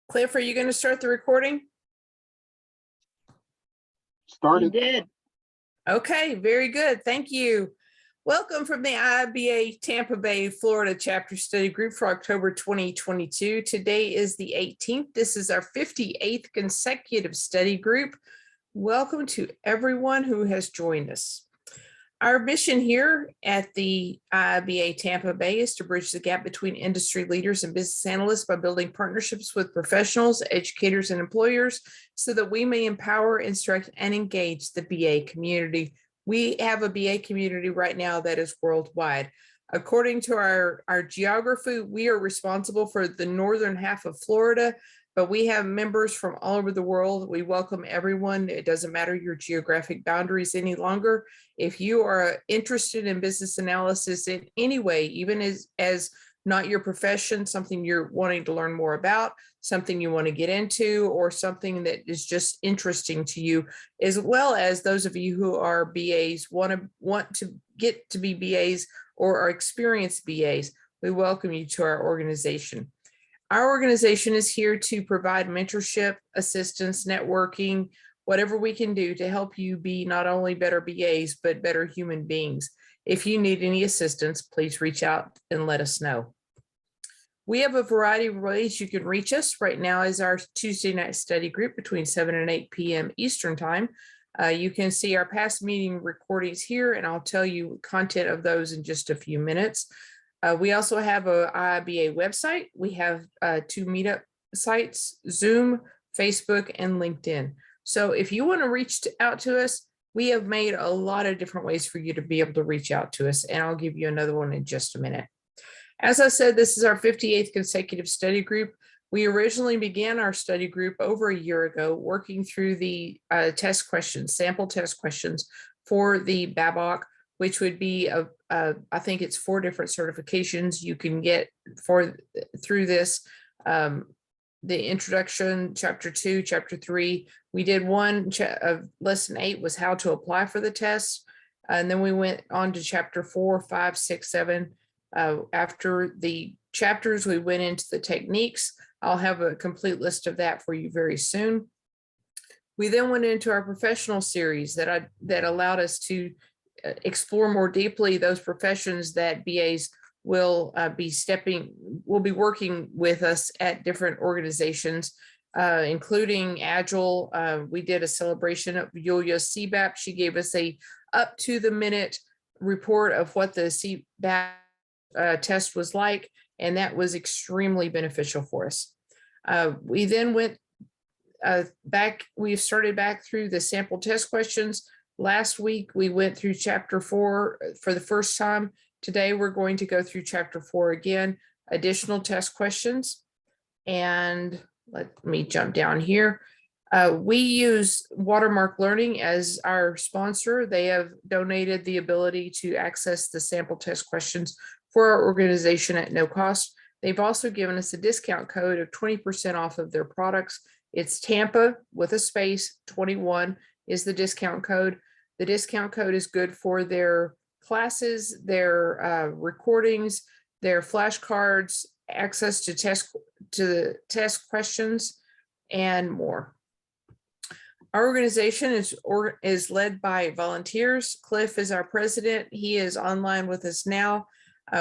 Cliff, are you going to start the recording? Started. You did. Okay, very good. Thank you. Welcome from the IIBA Tampa Bay, Florida chapter study group for October 2022. Today is the 18th. This is our 58th consecutive study group. Welcome to everyone who has joined us. Our mission here at the IIBA Tampa Bay is to bridge the gap between industry leaders and business analysts by building partnerships with professionals, educators, and employers so that we may empower, instruct, and engage the BA community. We have a BA community right now that is worldwide. According to our geography, we are responsible for the northern half of Florida, but we have members from all over the world. We welcome everyone. It doesn't matter your geographic boundaries any longer. If you are interested in business analysis in any way, even as not your profession, something you're wanting to learn more about, something you want to get into, or something that is just interesting to you, as well as those of you who are BAs, want to get to be BAs or are experienced BAs, we welcome you to our organization. Our organization is here to provide mentorship, assistance, networking, whatever we can do to help you be not only better BAs, but better human beings. If you need any assistance, please reach out and let us know. We have a variety of ways you can reach us. Right now is our Tuesday night study group between 7 and 8 p.m. Eastern time. You can see our past meeting recordings here, and I'll tell you content of those in just a few minutes. We also have a IIBA website. We have 2 meetup sites, Zoom, Facebook, and LinkedIn. So if you want to reach out to us, we have made a lot of different ways for you to be able to reach out to us, and I'll give you another one in just a minute. As I said, this is our 58th consecutive study group. We originally began our study group over a year ago, working through the test questions, sample test questions for the BABOK, which would be, I think it's 4 different certifications you can get through this. The introduction, chapter 2, chapter 3. We did one of lesson 8 was how to apply for the test. And then we went on to chapter 4, 5, 6, 7. After the chapters, we went into the techniques. I'll have a complete list of that for you very soon. We then went into our professional series that allowed us to explore more deeply those professions that BAs will be working with us at different organizations, including Agile. We did a celebration of Yulia's CBAP. She gave us a up to the minute report of what the CBAP test was like, and that was extremely beneficial for us. We then went back, we've started back through the sample test questions. Last week, we went through chapter 4 for the first time. Today, we're going to go through chapter 4 again, additional test questions. And let me jump down here. We use Watermark Learning as our sponsor. They have donated the ability to access the sample test questions for our organization at no cost. They've also given us a discount code of 20% off of their products. It's Tampa with a space, 21 is the discount code. The discount code is good for their classes, their recordings, their flashcards, access to test questions, and more. Our organization is led by volunteers. Cliff is our president. He is online with us now.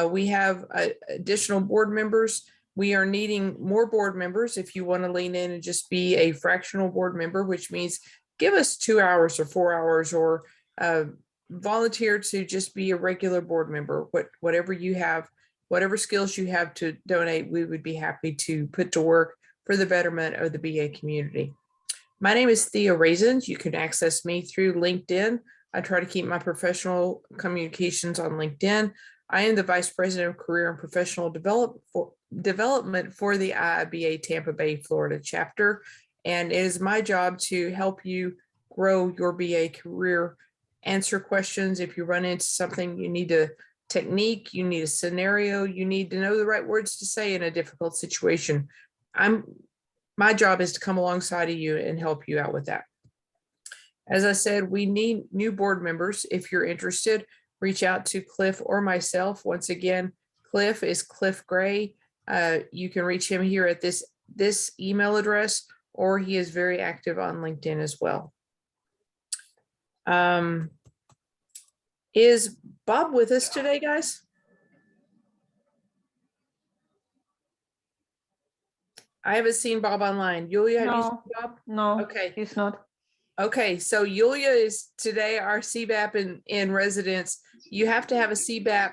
We have additional board members. We are needing more board members if you want to lean in and just be a fractional board member, which means give us 2 hours or 4 hours, or volunteer to just be a regular board member. Whatever you have, whatever skills you have to donate, we would be happy to put to work for the betterment of the BA community. My name is Thea Raisins. You can access me through LinkedIn. I try to keep my professional communications on LinkedIn. I am the Vice President of Career and Professional Development for the IIBA Tampa Bay, Florida chapter. And it is my job to help you grow your BA career, answer questions. If you run into something, you need a technique, you need a scenario, you need to know the right words to say in a difficult situation. My job is to come alongside of you and help you out with that. As I said, we need new board members. If you're interested, reach out to Cliff or myself. Once again, Cliff is Cliff Gray. You can reach him here at this this email address, or he is very active on LinkedIn as well. Is Bob with us today, guys? I haven't seen Bob online. Yulia, have you seen Bob? No, okay, he's not. Okay, so Yulia is today our CBAP in residence. You have to have a CBAP,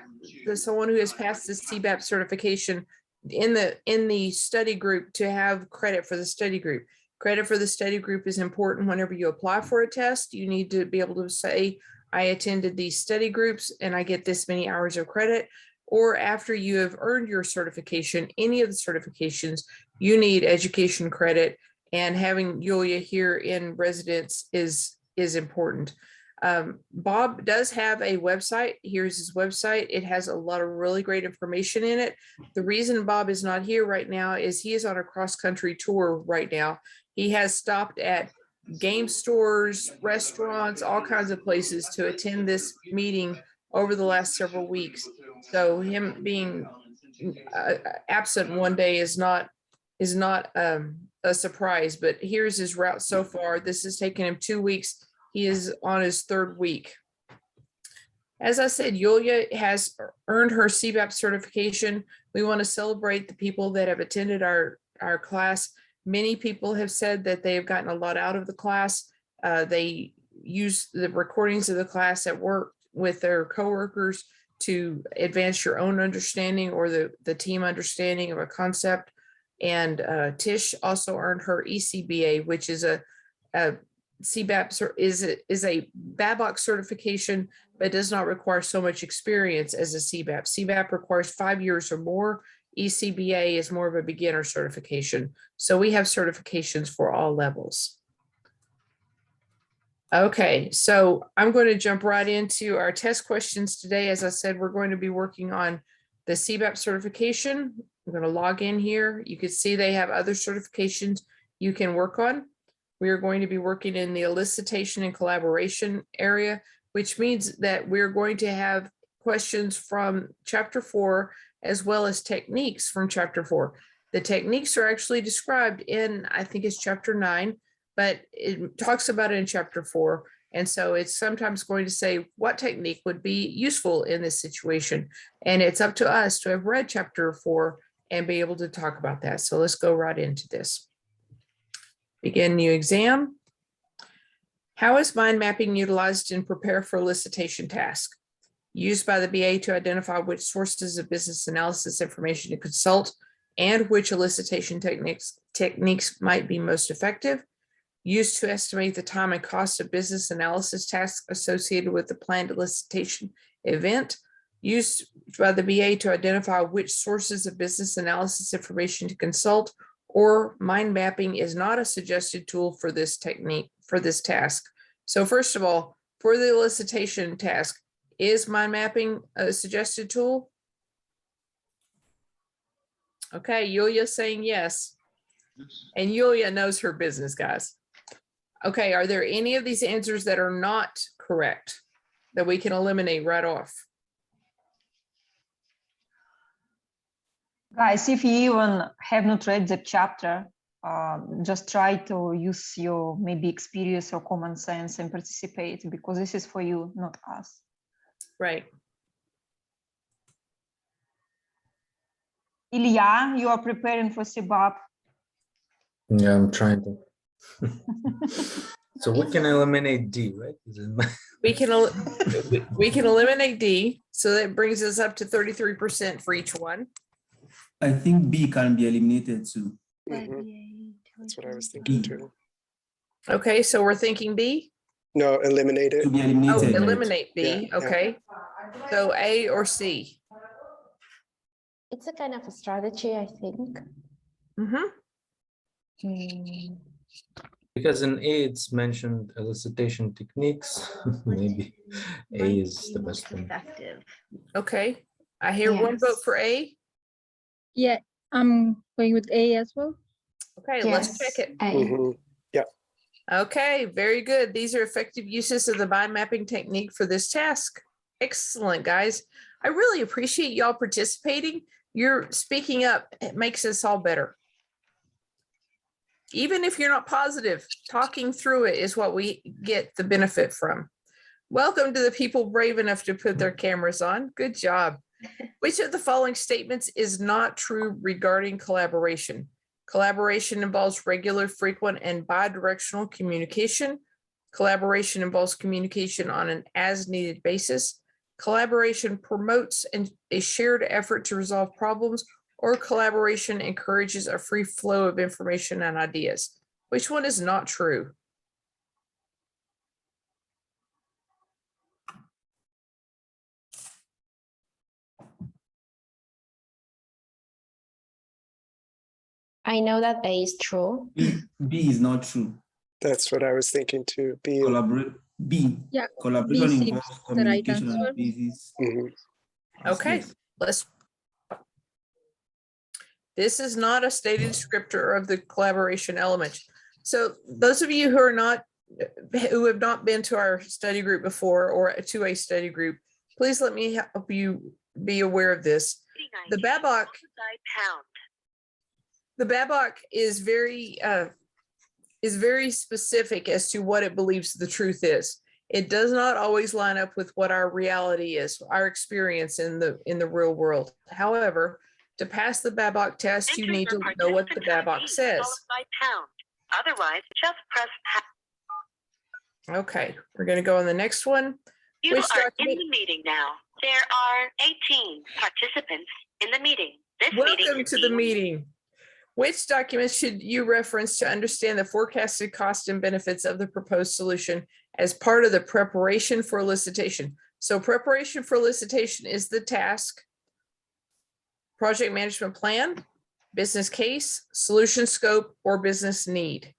someone who has passed the CBAP certification in the study group to have credit for the study group. Credit for the study group is important whenever you apply for a test. You need to be able to say, I attended these study groups and I get this many hours of credit. Or after you have earned your certification, any of the certifications, you need education credit, and having Yulia here in residence is important. Bob does have a website. Here's his website. It has a lot of really great information in it. The reason Bob is not here right now is he is on a cross-country tour right now. He has stopped at game stores, restaurants, all kinds of places to attend this meeting over the last several weeks. So him being absent one day is not a surprise, but here's his route so far. This has taken him 2 weeks. He is on his 3rd week. As I said, Yulia has earned her CBAP certification. We want to celebrate the people that have attended our class. Many people have said that they have gotten a lot out of the class. They use the recordings of the class at work with their coworkers to advance your own understanding or the team understanding of a concept. And Tish also earned her ECBA, which is a CBAP is a BABOK certification, but does not require so much experience as a CBAP. CBAP requires 5 years or more. ECBA is more of a beginner certification. So we have certifications for all levels. Okay, so I'm going to jump right into our test questions today. As I said, we're going to be working on the CBAP certification. I'm going to log in here. You can see they have other certifications you can work on. We are going to be working in the elicitation and collaboration area, which means that we're going to have questions from chapter 4 as well as techniques from chapter 4. The techniques are actually described in, I think it's chapter 9, but it talks about it in chapter 4. And so it's sometimes going to say what technique would be useful in this situation. And it's up to us to have read chapter 4 and be able to talk about that. So let's go right into this. Begin new exam. How is mind mapping utilized in prepare for elicitation task? Used by the BA to identify which sources of business analysis information to consult and which elicitation techniques might be most effective. Used to estimate the time and cost of business analysis tasks associated with the planned elicitation event. Used by the BA to identify which sources of business analysis information to consult, or mind mapping is not a suggested tool for this technique, for this task. So first of all, for the elicitation task, is mind mapping a suggested tool? Okay, Yulia saying yes. And Yulia knows her business, guys. Okay, are there any of these answers that are not correct that we can eliminate right off? Guys, if you even have not read the chapter, just try to use your maybe experience or common sense and participate, because this is for you, not us. Right. Ilya, you are preparing for CBAP. Yeah, I'm trying to. So we can eliminate D, right? We can eliminate D, so that brings us up to 33% for each one. I think B can be eliminated too. That's what I was thinking too. Okay, so we're thinking B? No, eliminate it. To be Oh, eliminated. right? eliminate B, Yeah, okay. So A or C? It's a kind of a strategy, I think. Because in A it's mentioned elicitation techniques. Maybe A is the best one. Effective. Okay, I hear one vote for A. Yeah, I'm going with A as well. Okay, let's check it. Yeah. Okay, very good. These are effective uses of the mind mapping technique for this task. Excellent, guys. I really appreciate y'all participating. You're speaking up. It makes us all better. Even if you're not positive, talking through it is what we get the benefit from. Welcome to the people brave enough to put their cameras on. Good job. Which of the following statements is not true regarding collaboration? Collaboration involves regular, frequent, and bi-directional communication. Collaboration involves communication on an as-needed basis. Collaboration promotes a shared effort to resolve problems, or collaboration encourages a free flow of information and ideas. Which one is not true? I know that A is true. B is not true. That's what I was thinking too. B. B. Yeah, Collaboration seems involves the right communication on answer. a basis. Mhm. Okay, let's. This is not a stated descriptor of the collaboration element. So those of you who have not been to our study group before or to a study group, please let me help you be aware of this. The BABOK is very specific as to what it believes the truth is. It does not always line up with what our reality is, our experience in the real world. However, to pass the BABOK test, you need to know what the BABOK says. Otherwise, just press pound. Okay, we're going to go on the next one. You Which are in document- the meeting now. There are 18 participants in the meeting. This meeting Welcome is to the being- meeting. Which document should you reference to understand the forecasted cost and benefits of the proposed solution as part of the preparation for elicitation? So preparation for elicitation is the task, project management plan, business case, solution scope, or business need.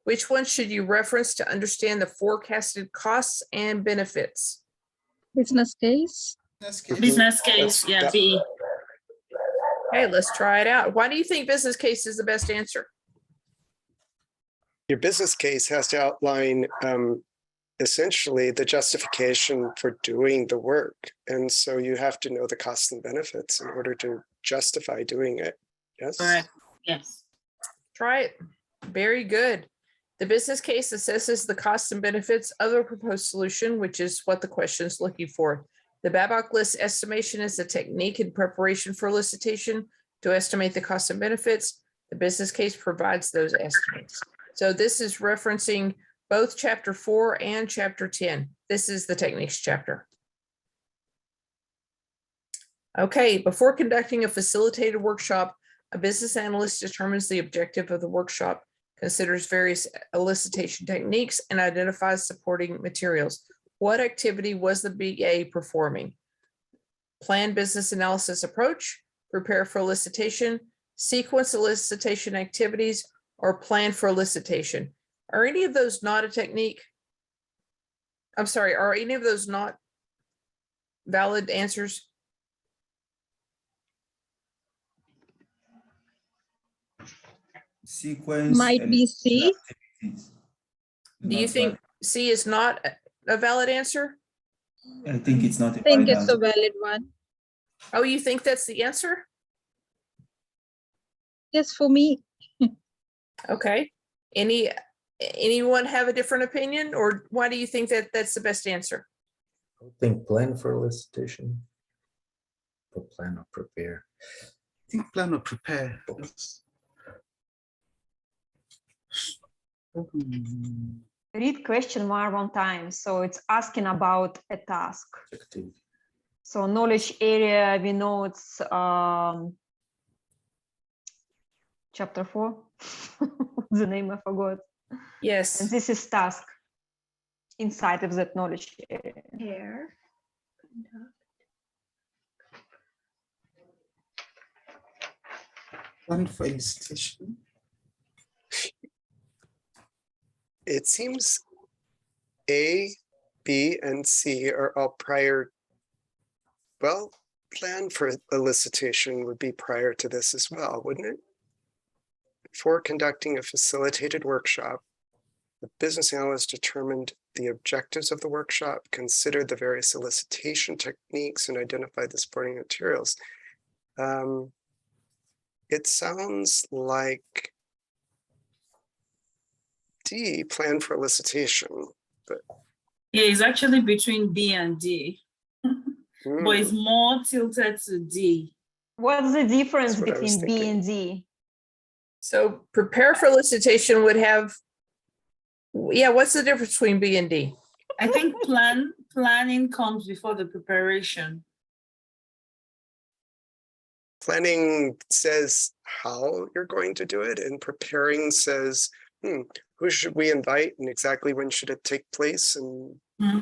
Which one should you reference to understand the forecasted costs and benefits? Business case. Business case, yeah, B. Okay, let's try it out. Why do you think business case is the best answer? Your business case has to outline essentially the justification for doing the work. And so you have to know the costs and benefits in order to justify doing it. Yes. Correct. Yes. Try it. Very good. The business case assesses the costs and benefits of a proposed solution, which is what the question is looking for. The BABOK list estimation is a technique in preparation for elicitation to estimate the costs and benefits. The business case provides those estimates. So this is referencing both chapter 4 and chapter 10. This is the techniques chapter. Okay, before conducting a facilitated workshop, a business analyst determines the objective of the workshop, considers various elicitation techniques, and identifies supporting materials. What activity was the BA performing? Plan business analysis approach, prepare for elicitation, sequence elicitation activities, or plan for elicitation. Are any of those not a technique? I'm sorry, are any of those not valid answers? Sequence Might be C. activities. Do you Not think C is not a valid answer? valid. I think it's not a I think valid it's a answer. valid one. Oh, you think that's the answer? Yes, for me. Okay. Anyone have a different opinion, or why do you think that that's the best answer? I think plan for elicitation. Or plan or prepare. I think plan or prepare. Read question one time. So it's asking about a task. Activity. So knowledge area, we know it's chapter 4. The name I forgot. And Yes. this is task inside of that knowledge area. Plan for elicitation. It seems A, B, and C are all prior. Well, plan for elicitation would be prior to this as well, wouldn't it? Before conducting a facilitated workshop, the business analyst determined the objectives of the workshop, considered the various elicitation techniques, and identified the supporting materials. It sounds like D, plan for elicitation. But Yeah, it's actually between B and D, but it's more tilted to D. What's the difference what I was between B thinking. and D? So prepare for elicitation would have, yeah, what's the difference between B and D? I think planning comes before the preparation. Planning says how you're going to do it, and preparing says, who should we invite and exactly when should it take place, and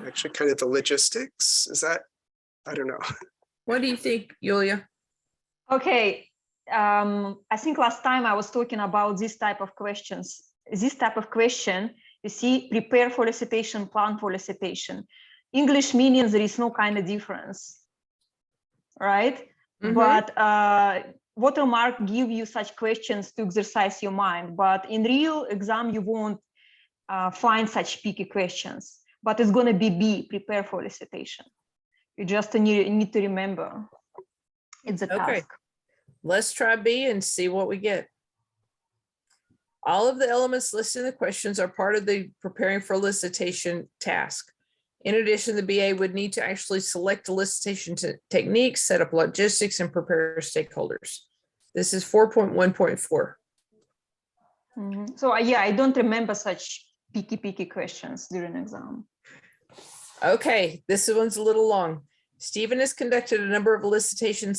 actually kind of the logistics. Is that, I don't know. What do you think, Yulia? Okay, I think last time I was talking about this type of questions. This type of question, you see, prepare for elicitation, plan for elicitation. English meanings, there is no kind of difference, right? But watermark give you such questions to exercise your mind, but in real exam you won't find such picky questions. But it's going to be B, prepare for elicitation. You just need to remember it's a task. Let's try B and see what we get. All of the elements listed in the questions are part of the preparing for elicitation task. In addition, the BA would need to actually select elicitation techniques, set up logistics, and prepare stakeholders. This is 4.1.4. So yeah, I don't remember such picky questions during exam. Okay, this one's a little long. Stephen has conducted a number of elicitation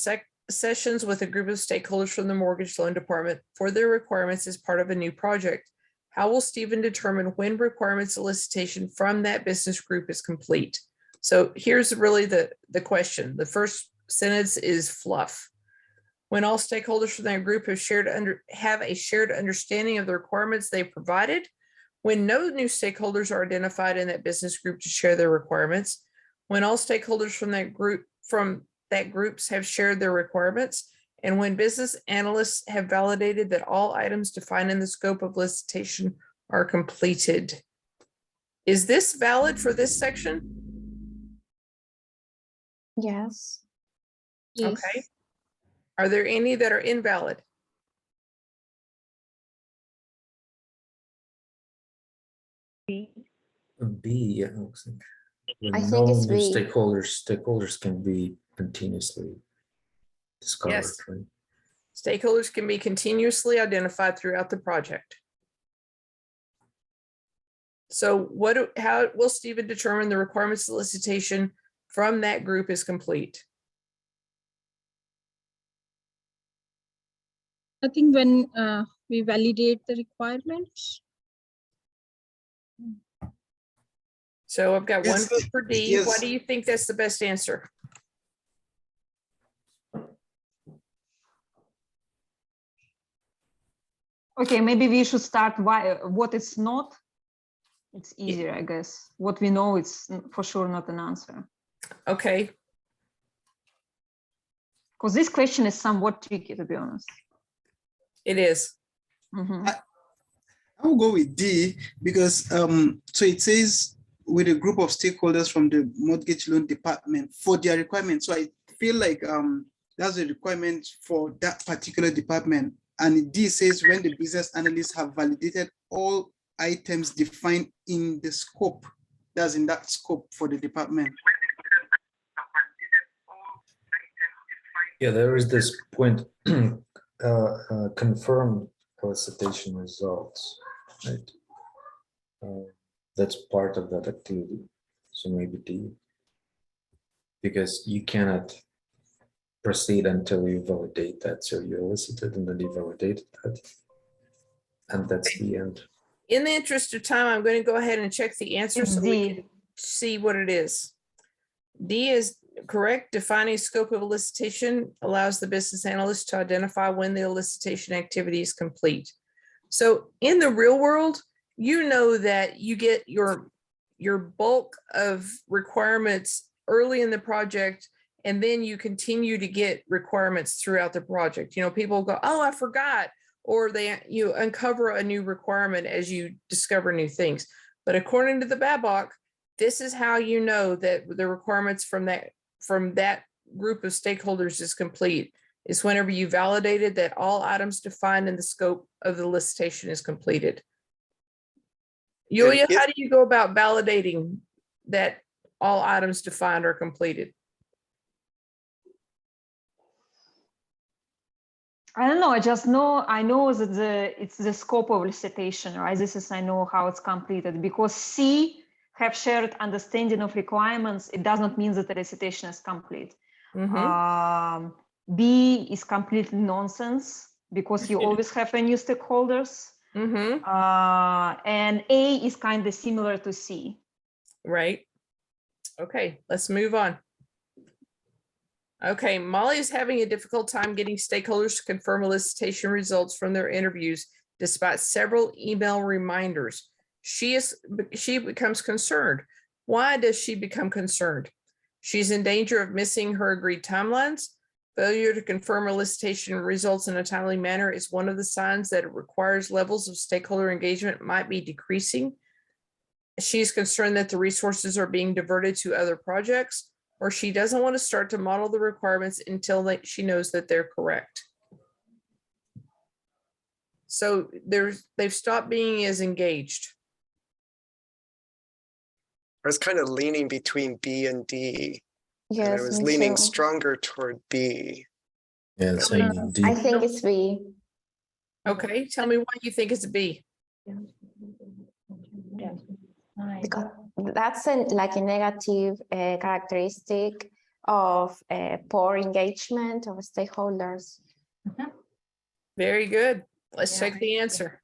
sessions with a group of stakeholders from the mortgage loan department for their requirements as part of a new project. How will Stephen determine when requirements elicitation from that business group is complete? So here's really the question. The first sentence is fluff. When all stakeholders from that group have a shared understanding of the requirements they provided, when no new stakeholders are identified in that business group to share their requirements, when all stakeholders from that groups have shared their requirements, and when business analysts have validated that all items defined in the scope of elicitation are completed. Is this valid for this section? Yes. Okay. Are there any that are invalid? B, yeah. I When think no it's new B. stakeholders can be continuously discovered, Yes. right? Stakeholders can be continuously identified throughout the project. So how will Stephen determine the requirements elicitation from that group is complete? I think when we validate the requirements. So I've got one Yes, vote for D. yes. Why do you think that's the best answer? Okay, maybe we should start what it's not. It's easier, I guess. What we know, it's for sure not an answer. Okay. Because this question is somewhat tricky, to be honest. It is. I'll go with D because so it says with a group of stakeholders from the mortgage loan department for their requirements. So I feel like that's a requirement for that particular department. And D says when the business analysts have validated all items defined in the scope, that's in that scope for the department. Yeah, there is this point, confirm elicitation results, right? That's part of that activity. So maybe D, because you cannot proceed until you validate that. So you elicited and then you validated that. And that's the end. In the interest of time, I'm going to go ahead and check the answer so we D. can see what it is. D is correct. Defining scope of elicitation allows the business analyst to identify when the elicitation activity is complete. So in the real world, you know that you get your bulk of requirements early in the project, and then you continue to get requirements throughout the project. You know, people go, oh, I forgot, or you uncover a new requirement as you discover new things. But according to the BABOK, this is how you know that the requirements from that group of stakeholders is complete. Is whenever you validated that all items defined in the scope of the elicitation is completed. Yulia, if- how do you go about validating that all items defined are completed? I don't know. I know that it's the scope of elicitation, right? This is, I know how it's completed, because C have shared understanding of requirements. It does not mean that the elicitation is complete. Mhm. B is completely nonsense because you always have a new stakeholders. Mhm. And A is kind of similar to C. Right. Okay, let's move on. Okay, Molly is having a difficult time getting stakeholders to confirm elicitation results from their interviews despite several email reminders. She becomes concerned. Why does she become concerned? She's in danger of missing her agreed timelines. Failure to confirm elicitation results in a timely manner is one of the signs that it requires levels of stakeholder engagement might be decreasing. She's concerned that the resources are being diverted to other projects, or she doesn't want to start to model the requirements until she knows that they're correct. So they've stopped being as engaged. I was kind of leaning between B and D. And I Yes, was me leaning too. stronger toward B. Yeah, same indeed. I think it's B. Okay, tell me why you think it's a B. Because that's like a negative characteristic of poor engagement of stakeholders. Very good. Let's check the answer.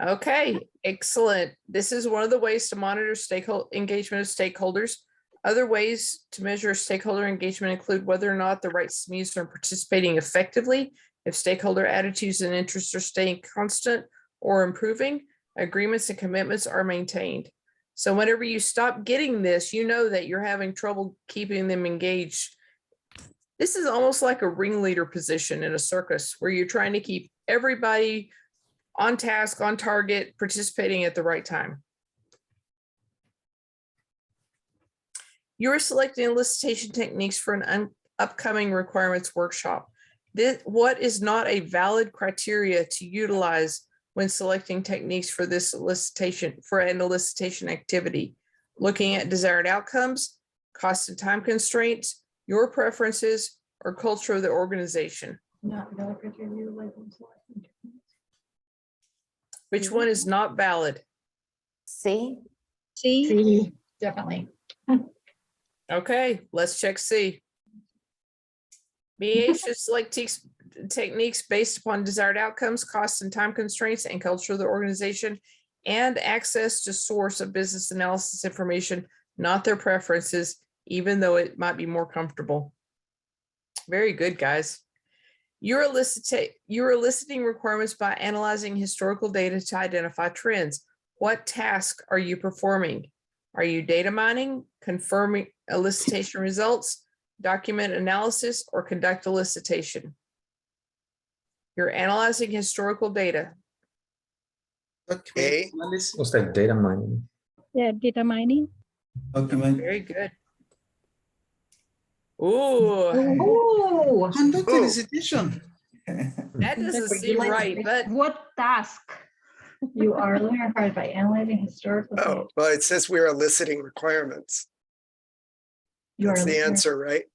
Okay, excellent. This is one of the ways to monitor stakeholder engagement of stakeholders. Other ways to measure stakeholder engagement include whether or not the right SMEs are participating effectively, if stakeholder attitudes and interests are staying constant or improving, agreements and commitments are maintained. So whenever you stop getting this, you know that you're having trouble keeping them engaged. This is almost like a ringleader position in a circus where you're trying to keep everybody on task, on target, participating at the right time. You're selecting elicitation techniques for an upcoming requirements workshop. What is not a valid criteria to utilize when selecting techniques for this elicitation, for an elicitation activity? Looking at desired outcomes, cost and time constraints, your preferences, or culture of the organization. Which one is not valid? C. C. Definitely. Okay, let's check C. BA should select techniques based upon desired outcomes, costs and time constraints, and culture of the organization, and access to source of business analysis information, not their preferences, even though it might be more comfortable. Very good, guys. You're eliciting requirements by analyzing historical data to identify trends. What task are you performing? Are you data mining, confirming elicitation results, document analysis, or conduct elicitation? You're analyzing historical data. A. Looks like data mining. Yeah, data mining. Document. Very good. Ooh, Oh, Conduct Ooh. elicitation. that doesn't seem right, but What task? you are learning required by analyzing historical Oh, data. well, it says we're eliciting requirements. You That's are the learning- answer, right?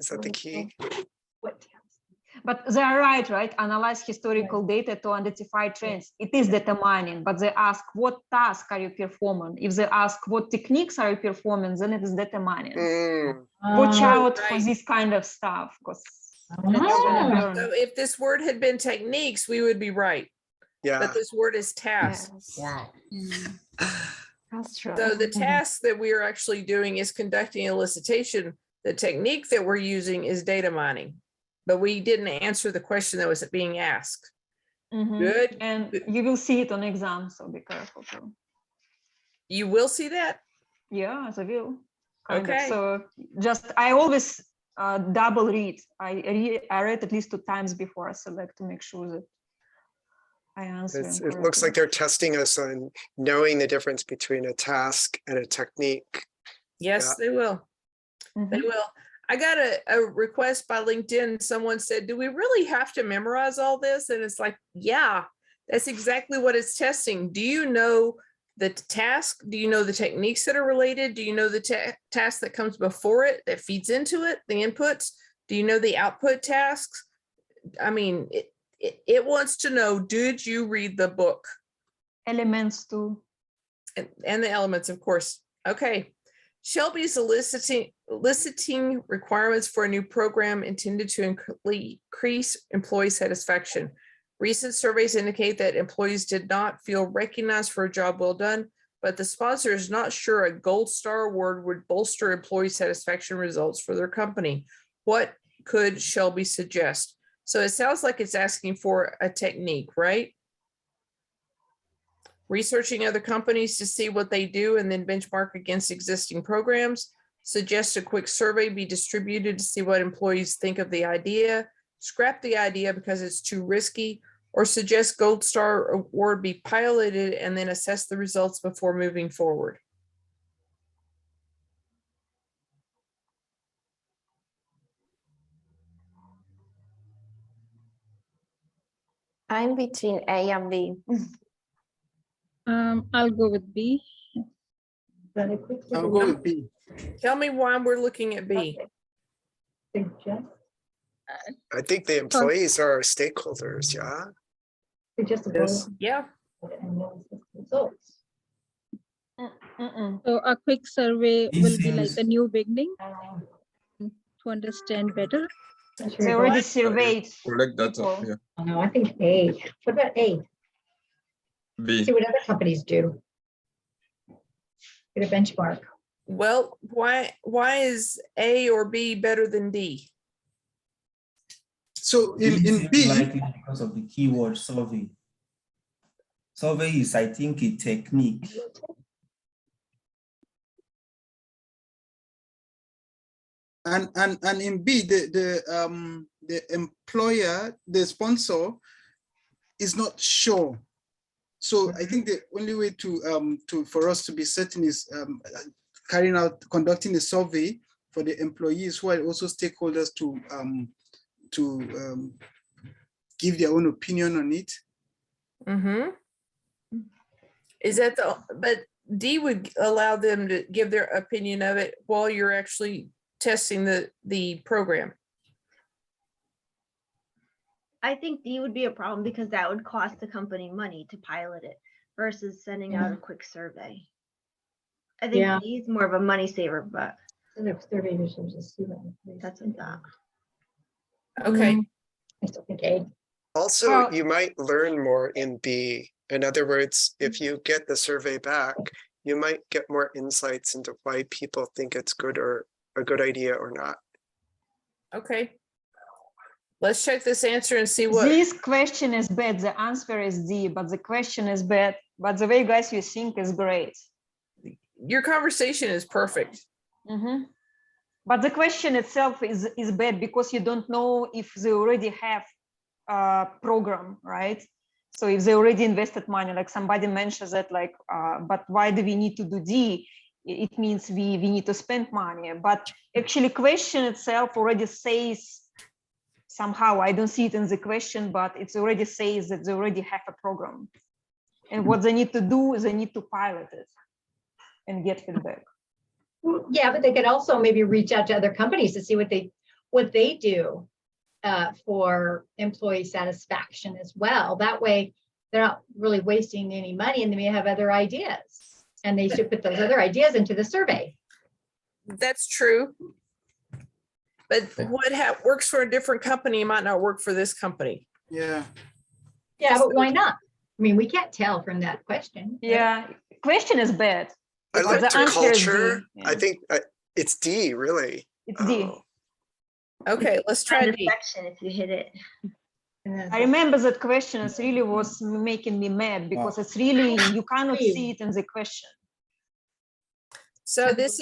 Is that the key? What task? But they are right? Analyze historical data to identify trends. It is data mining, but they ask what task are you performing? If they ask what techniques are you performing, then it is data mining. Mm, Watch out for right. this kind of stuff, because Ah. so if this word had been techniques, we would be right. yeah. But this word is task. Yes. That's true. So the task that we are actually doing is conducting elicitation. The technique that we're using is data mining, but we didn't answer the question that was being asked. Good. And you will see it on exam, so be careful too. You will see that? Yeah, they will. Kind of. Okay. So just, I always double read. I read at least 2 times before I select to make sure that I answer. It looks like they're testing us on knowing the difference between a task and a technique. Yes, they will. They will. I got a request by LinkedIn. Someone said, do we really have to memorize all this? And it's like, yeah, That's exactly what it's testing. Do you know the task? Do you know the techniques that are related? Do you know the task that comes before it, that feeds into it, the inputs? Do you know the output tasks? I mean, it wants to know, did you read the book? Elements too. And the elements, of course. Okay. Shelby's eliciting requirements for a new program intended to increase employee satisfaction. Recent surveys indicate that employees did not feel recognized for a job well done, but the sponsor is not sure a gold star award would bolster employee satisfaction results for their company. What could Shelby suggest? So it sounds like it's asking for a technique, right? Researching other companies to see what they do and then benchmark against existing programs. Suggest a quick survey be distributed to see what employees think of the idea. Scrap the idea because it's too risky, or suggest Gold Star Award be piloted and then assess the results before moving forward. I'm between A and B. I'll go with B. I'll go with B. Tell me why we're looking at B. Suggest, I think the employees are our stakeholders, yeah? suggest a Yes. goal Yeah. and knows the results. So a quick survey This will be like seems- a new beginning Uh, to understand better. that's They your already goal. surveyed. Collect data, people. yeah. Oh, no, I think A. What about A? B. See what other companies do. Get a benchmark. Well, why is A or B better than D? So B in seems B, likely because of the keyword survey. Survey is, I think, a technique. and in B, the employer, the sponsor, is not sure. So I think the only way for us to be certain is conducting a survey for the employees who are also stakeholders to give their own opinion on it. Mm-hmm. Is that but D would allow them to give their opinion of it while you're actually testing the program. I think D would be a problem because that would cost the company money to pilot it versus sending out a quick survey. I think Yeah. D is more of a money saver, but That's that's a thought. Okay. I still think A. Also, Well- you might learn more in B. In other words, if you get the survey back, you might get more insights into why people think it's good or a good idea or not. Okay. Let's check this answer and see what. This question is bad. The answer is D, but the question is bad. But the way guys you think is great. Your conversation is perfect. But the question itself is bad because you don't know if they already have a program, right? So if they already invested money, like somebody mentions that, like, but why do we need to do D? It means we need to spend money. But actually, question itself already says somehow. I don't see it in the question, but it already says that they already have a program, and what they need to do is they need to pilot it and get feedback. Well, yeah, but they could also maybe reach out to other companies to see what they do for employee satisfaction as well. That way, they're not really wasting any money, and they may have other ideas, and they should put those other ideas into the survey. That's true. But what works for a different company might not work for this company. Yeah. Yeah, but why not? I mean, we can't tell from that question. right? Yeah, question is bad. I But looked the to answer is D, culture. yeah. I think it's D, really. It's D. Oh. Okay, let's try D. Satisfaction if you hit it. I remember that question is really was making me mad because it's really, you cannot see it in the question. So this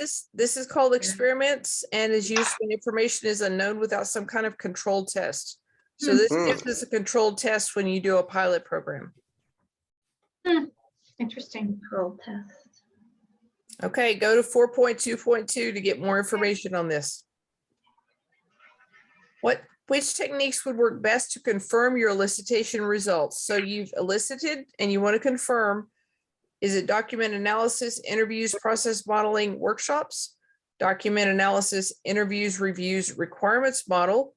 is called experiments and is used when information is unknown without some kind of controlled test. So this gives us a controlled test when you do a pilot program. Interesting. Control test. Okay, go to 4.2.2 to get more information on this. Which techniques would work best to confirm your elicitation results? So you've elicited and you want to confirm. Is it document analysis, interviews, process modeling, workshops? Document analysis, interviews, reviews, requirements model?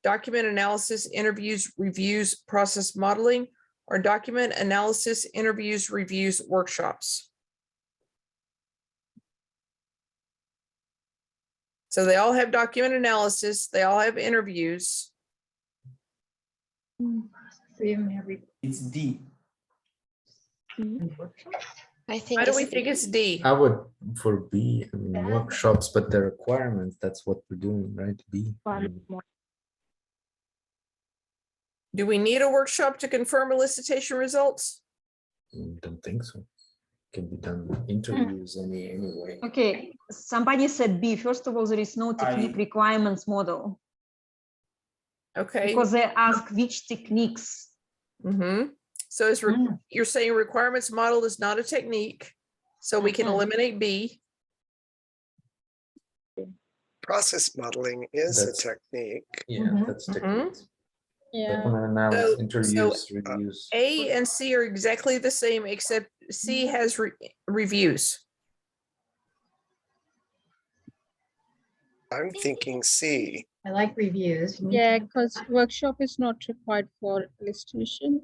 Document analysis, interviews, reviews, process modeling, or document analysis, interviews, reviews, workshops? So they all have document analysis, they all have interviews. It's D. I think Why do we it's think it's D? I would for B, I mean, workshops, but the requirements, that's what we're doing, right? B. Do we need a workshop to confirm elicitation results? Don't think so. Can be done interviews anyway. Okay, somebody said B. First of all, there is no technique requirements model Okay. because they ask which techniques. So is you're saying requirements model is not a technique, so we can eliminate B. Process modeling is That's- a technique. Yeah, that's techniques. Yeah. Document analysis, So- interviews, reviews. A and C are exactly the same, except C has reviews. I'm thinking C. I like reviews. Yeah, because workshop is not required for elicitation.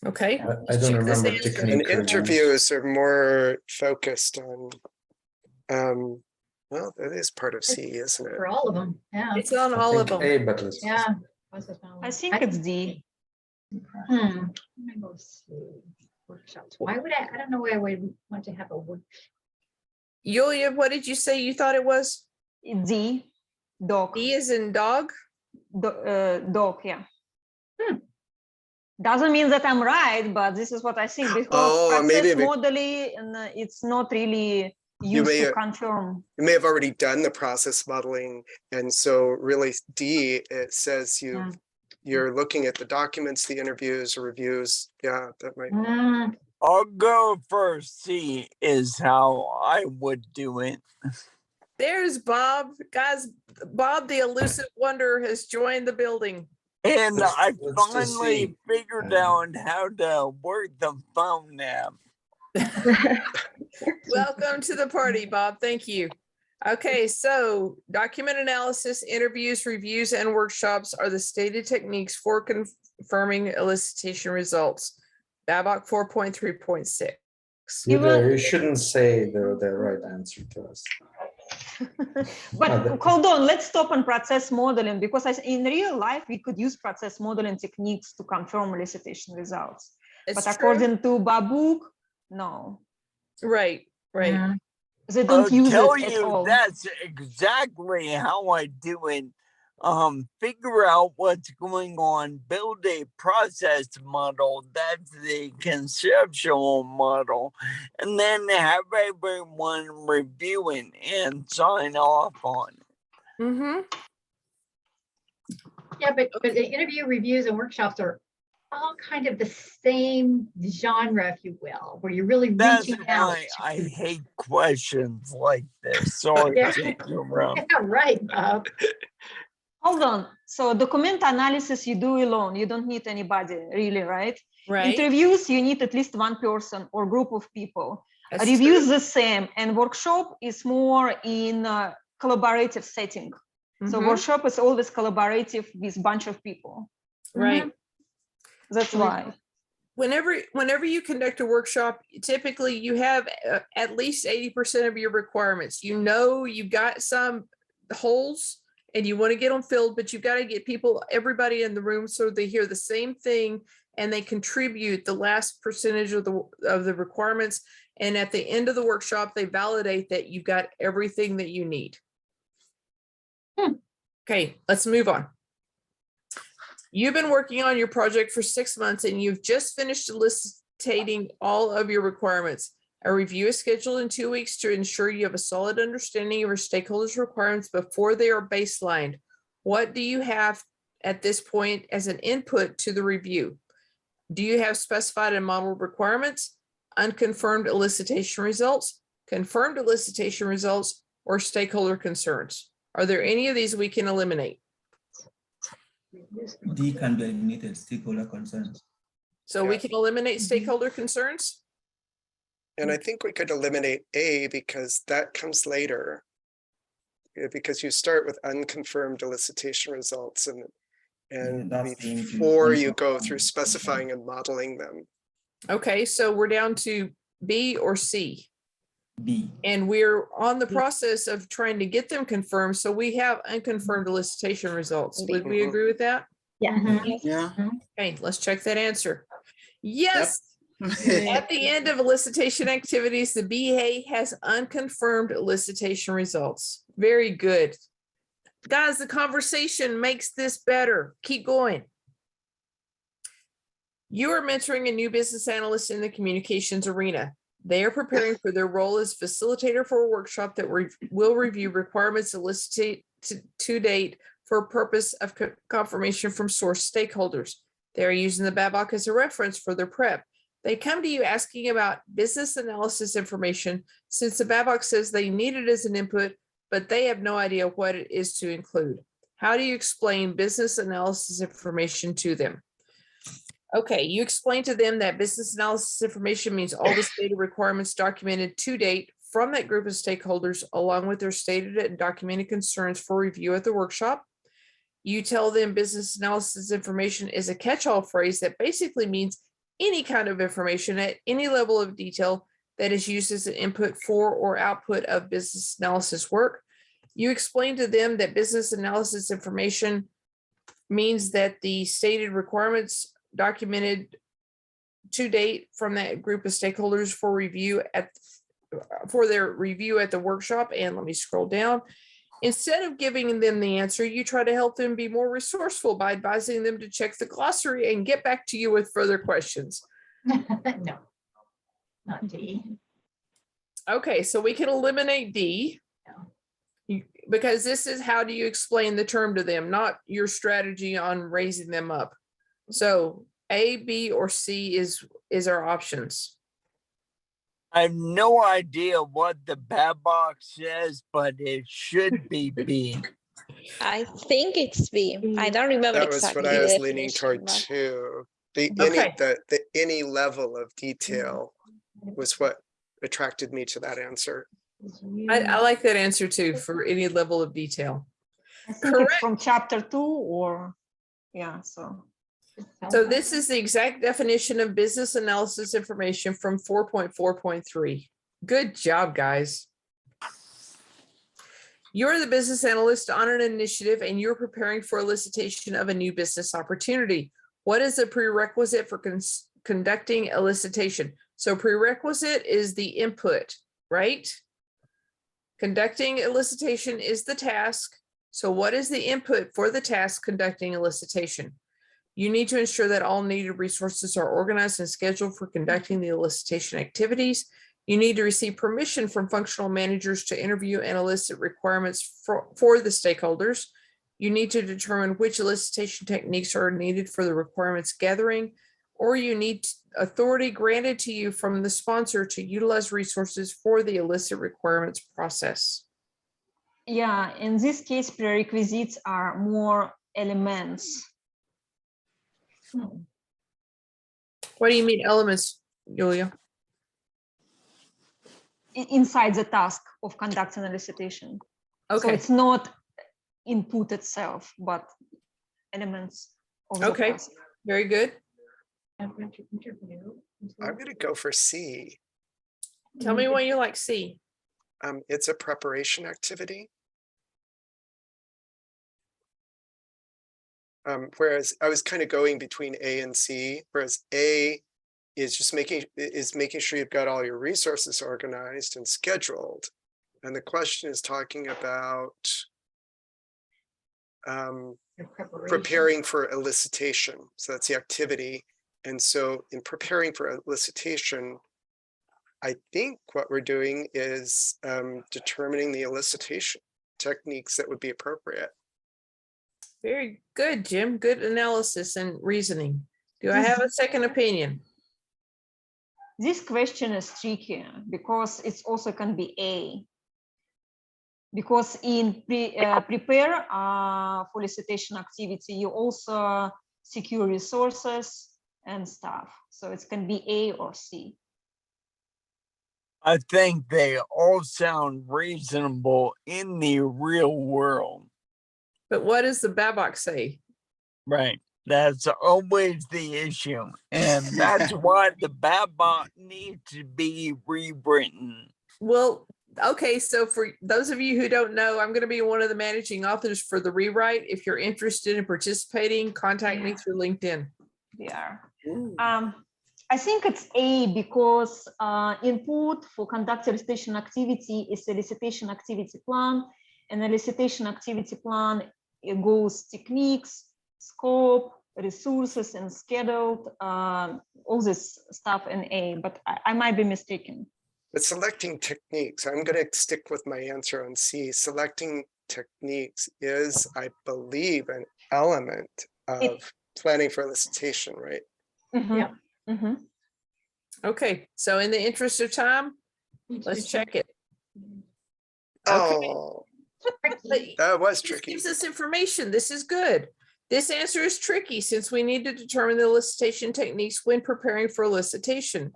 Okay. I let's don't check this remember answer. technique. And interviews are more focused on, well, that is part of C, isn't it? For all of them, yeah. It's on I all of think them. A, but let's. Yeah. I think it's D. I'm gonna go C. Workshops. Why would I don't know why I would want to have a work. Yulia, what did you say you thought it was? D. Dog. D is in dog? Dog, yeah. Doesn't mean that I'm right, but this is what I think because Oh, maybe process modeling, it's not really used may to have- confirm. You may have already done the process modeling. And so really D, it says you're looking at the documents, the interviews, reviews. Yeah, that might. I'll go for C is how I would do it. There's Bob. Guys, Bob the elusive wonder has joined the building. And I let's just finally see. figured out how to work the phone app. Welcome to the party, Bob. Thank you. Okay, so document analysis, interviews, reviews, and workshops are the stated techniques for confirming elicitation results. BABOK 4.3.6. You shouldn't say the right answer to us. But hold on, let's stop on process modeling because in real life, we could use process modeling techniques to confirm elicitation results. It's but true. according to BABOK, no. Right. They don't use tell it at you all. that's exactly how I do it. Figure out what's going on, build a process model, that's the conceptual model, and then have everyone review it and sign off on it. Yeah, but the interview reviews and workshops are all kind of the same genre, if you will, where you're really That's reaching out. why I hate questions like this. Sorry Yeah. to interrupt. Yeah, right, Bob. Hold on. So document analysis you do alone. You don't need anybody, really, right? Right. Interviews, you need at least one person or group of people. That's Reviews true. the same, and workshop is more in a collaborative setting. So workshop is always collaborative with a bunch of people. Right. That's why. Whenever you conduct a workshop, typically you have at least 80% of your requirements. You know, you've got some holes and you want to get them filled, but you've got to get everybody in the room so they hear the same thing and they contribute the last percentage of the requirements. And at the end of the workshop, they validate that you've got everything that you need. Okay, let's move on. You've been working on your project for 6 months and you've just finished eliciting all of your requirements. A review is scheduled in 2 weeks to ensure you have a solid understanding of your stakeholders' requirements before they are baselined. What do you have at this point as an input to the review? Do you have specified and modeled requirements, unconfirmed elicitation results, confirmed elicitation results, or stakeholder concerns? Are there any of these we can eliminate? D can be eliminated, stakeholder concerns. So we can eliminate stakeholder concerns? And I think we could eliminate A because that comes later. Because you start with unconfirmed elicitation results and before you go through specifying and modeling them. Okay, so we're down to B or C. B. And we're on the process of trying to get them confirmed. So we have unconfirmed elicitation results. Would we agree with that? Yeah. Yeah. Okay, let's check that answer. Yes. At the end of elicitation activities, the BA has unconfirmed elicitation results. Very good. Guys, the conversation makes this better. Keep going. You are mentoring a new business analyst in the communications arena. They are preparing for their role as facilitator for a workshop that will review requirements elicited to date for purpose of confirmation from source stakeholders. They are using the BABOK as a reference for their prep. They come to you asking about business analysis information since the BABOK says they need it as an input, but they have no idea what it is to include. How do you explain business analysis information to them? Okay, you explain to them that business analysis information means all the stated requirements documented to date from that group of stakeholders, along with their stated and documented concerns for review at the workshop. You tell them business analysis information is a catch-all phrase that basically means any kind of information at any level of detail that is used as an input for or output of business analysis work. You explain to them that business analysis information means that the stated requirements documented to date from that group of stakeholders for their review at the workshop. And let me scroll down. Instead of giving them the answer, you try to help them be more resourceful by advising them to check the glossary and get back to you with further questions. No, not D. Okay, so we can eliminate D. Because this is how do you explain the term to them, not your strategy on raising them up. So A, B, or C is our options. I have no idea what the BABOK says, but it should be B. I think it's B. I don't remember That was exactly. what I was the leaning definition, toward but- too. The Okay. any level of detail was what attracted me to that answer. I like that answer too, for any level of detail. I think it's from chapter 2 or, yeah, so. So this is the exact definition of business analysis information from 4.4.3. Good job, guys. You're the business analyst on an initiative and you're preparing for elicitation of a new business opportunity. What is a prerequisite for conducting elicitation? So prerequisite is the input, right? Conducting elicitation is the task. So what is the input for the task conducting elicitation? You need to ensure that all needed resources are organized and scheduled for conducting the elicitation activities. You need to receive permission from functional managers to interview and elicit requirements for the stakeholders. You need to determine which elicitation techniques are needed for the requirements gathering, or you need authority granted to you from the sponsor to utilize resources for the elicit requirements process. Yeah, in this case, prerequisites are more elements. What do you mean elements, Julia? Inside the task of conducting elicitation. So Okay. it's not input itself, but elements of the Okay, task. very good. I'm going to go for C. Tell me why you like C. It's a preparation activity. Whereas I was kind of going between A and C, whereas A is just making sure you've got all your resources organized and scheduled. And the question is talking about preparing for elicitation. So that's the activity. And so in preparing for elicitation, I think what we're doing is determining the elicitation techniques that would be appropriate. Very good, Jim. Good analysis and reasoning. Do I have a second opinion? This question is tricky because it's also can be A. because in prepare for elicitation activity, you also secure resources and stuff. So it can be A or C. I think they all sound reasonable in the real world. But what does the BABOK say? Right. That's always the issue. And that's why the BABOK needs to be rewritten. Well, okay, so for those of you who don't know, I'm going to be one of the managing authors for the rewrite. If you're interested in participating, contact me through LinkedIn. Yeah. I think it's A because input for conduct elicitation activity is elicitation activity plan, and elicitation activity plan, it goes techniques, scope, resources, and scheduled, all this stuff in A, but I might be mistaken. But selecting techniques, I'm going to stick with my answer on C. Selecting techniques is, I believe, an element of planning for elicitation, right? Mm-hmm. Yeah. Mm-hmm. Okay, so in the interest of time, let's check it. Oh, that was This tricky. gives us information. This is good. This answer is tricky since we need to determine the elicitation techniques when preparing for elicitation.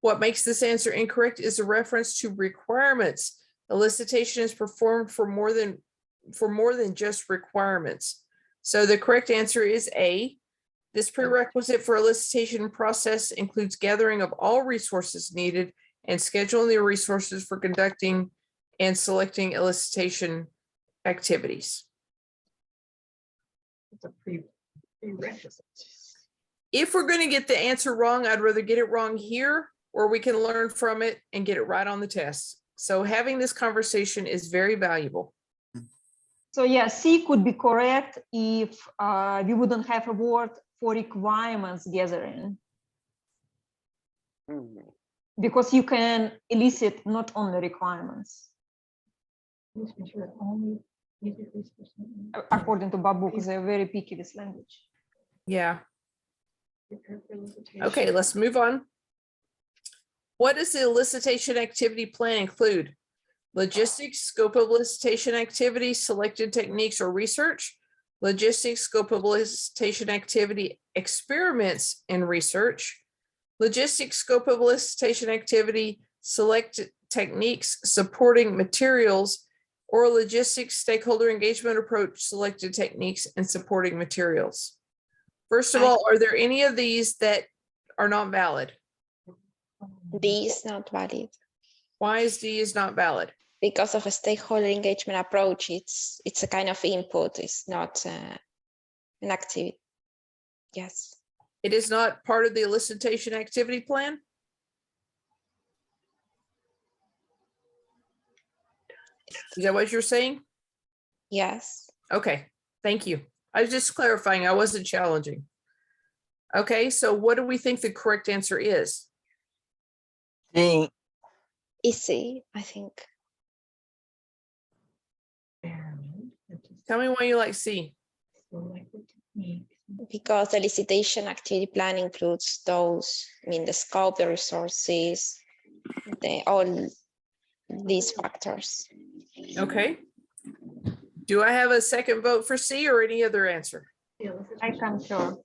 What makes this answer incorrect is a reference to requirements. Elicitation is performed for more than just requirements. So the correct answer is A. This prerequisite for elicitation process includes gathering of all resources needed and scheduling the resources for conducting and selecting elicitation activities. It's a prerequisite. If we're going to get the answer wrong, I'd rather get it wrong here, or we can learn from it and get it right on the test. So having this conversation is very valuable. So yeah, C could be correct if we wouldn't have a word for requirements gathering. Because you can elicit not only requirements. According to BABOK, they're very picky with language. Yeah. Okay, let's move on. What does the elicitation activity plan include? Logistics, scope of elicitation activity, selected techniques or research, logistics, scope of elicitation activity, experiments and research, logistics, scope of elicitation activity, select techniques, supporting materials, or logistics, stakeholder engagement approach, selected techniques, and supporting materials. First of all, are there any of these that are not valid? D is not valid. Why is D is not valid? Because of a stakeholder engagement approach, it's a kind of input, it's not an activity. Yes. It is not part of the elicitation activity plan? Is that what you're saying? Yes. Okay, thank you. I was just clarifying, I wasn't challenging. Okay, so what do we think the correct answer is? D. Easy, I think. Tell me why you like C. Because the elicitation activity plan includes those, I mean, the scope, the resources, all these factors. Okay. Do I have a second vote for C or any other answer? I concur.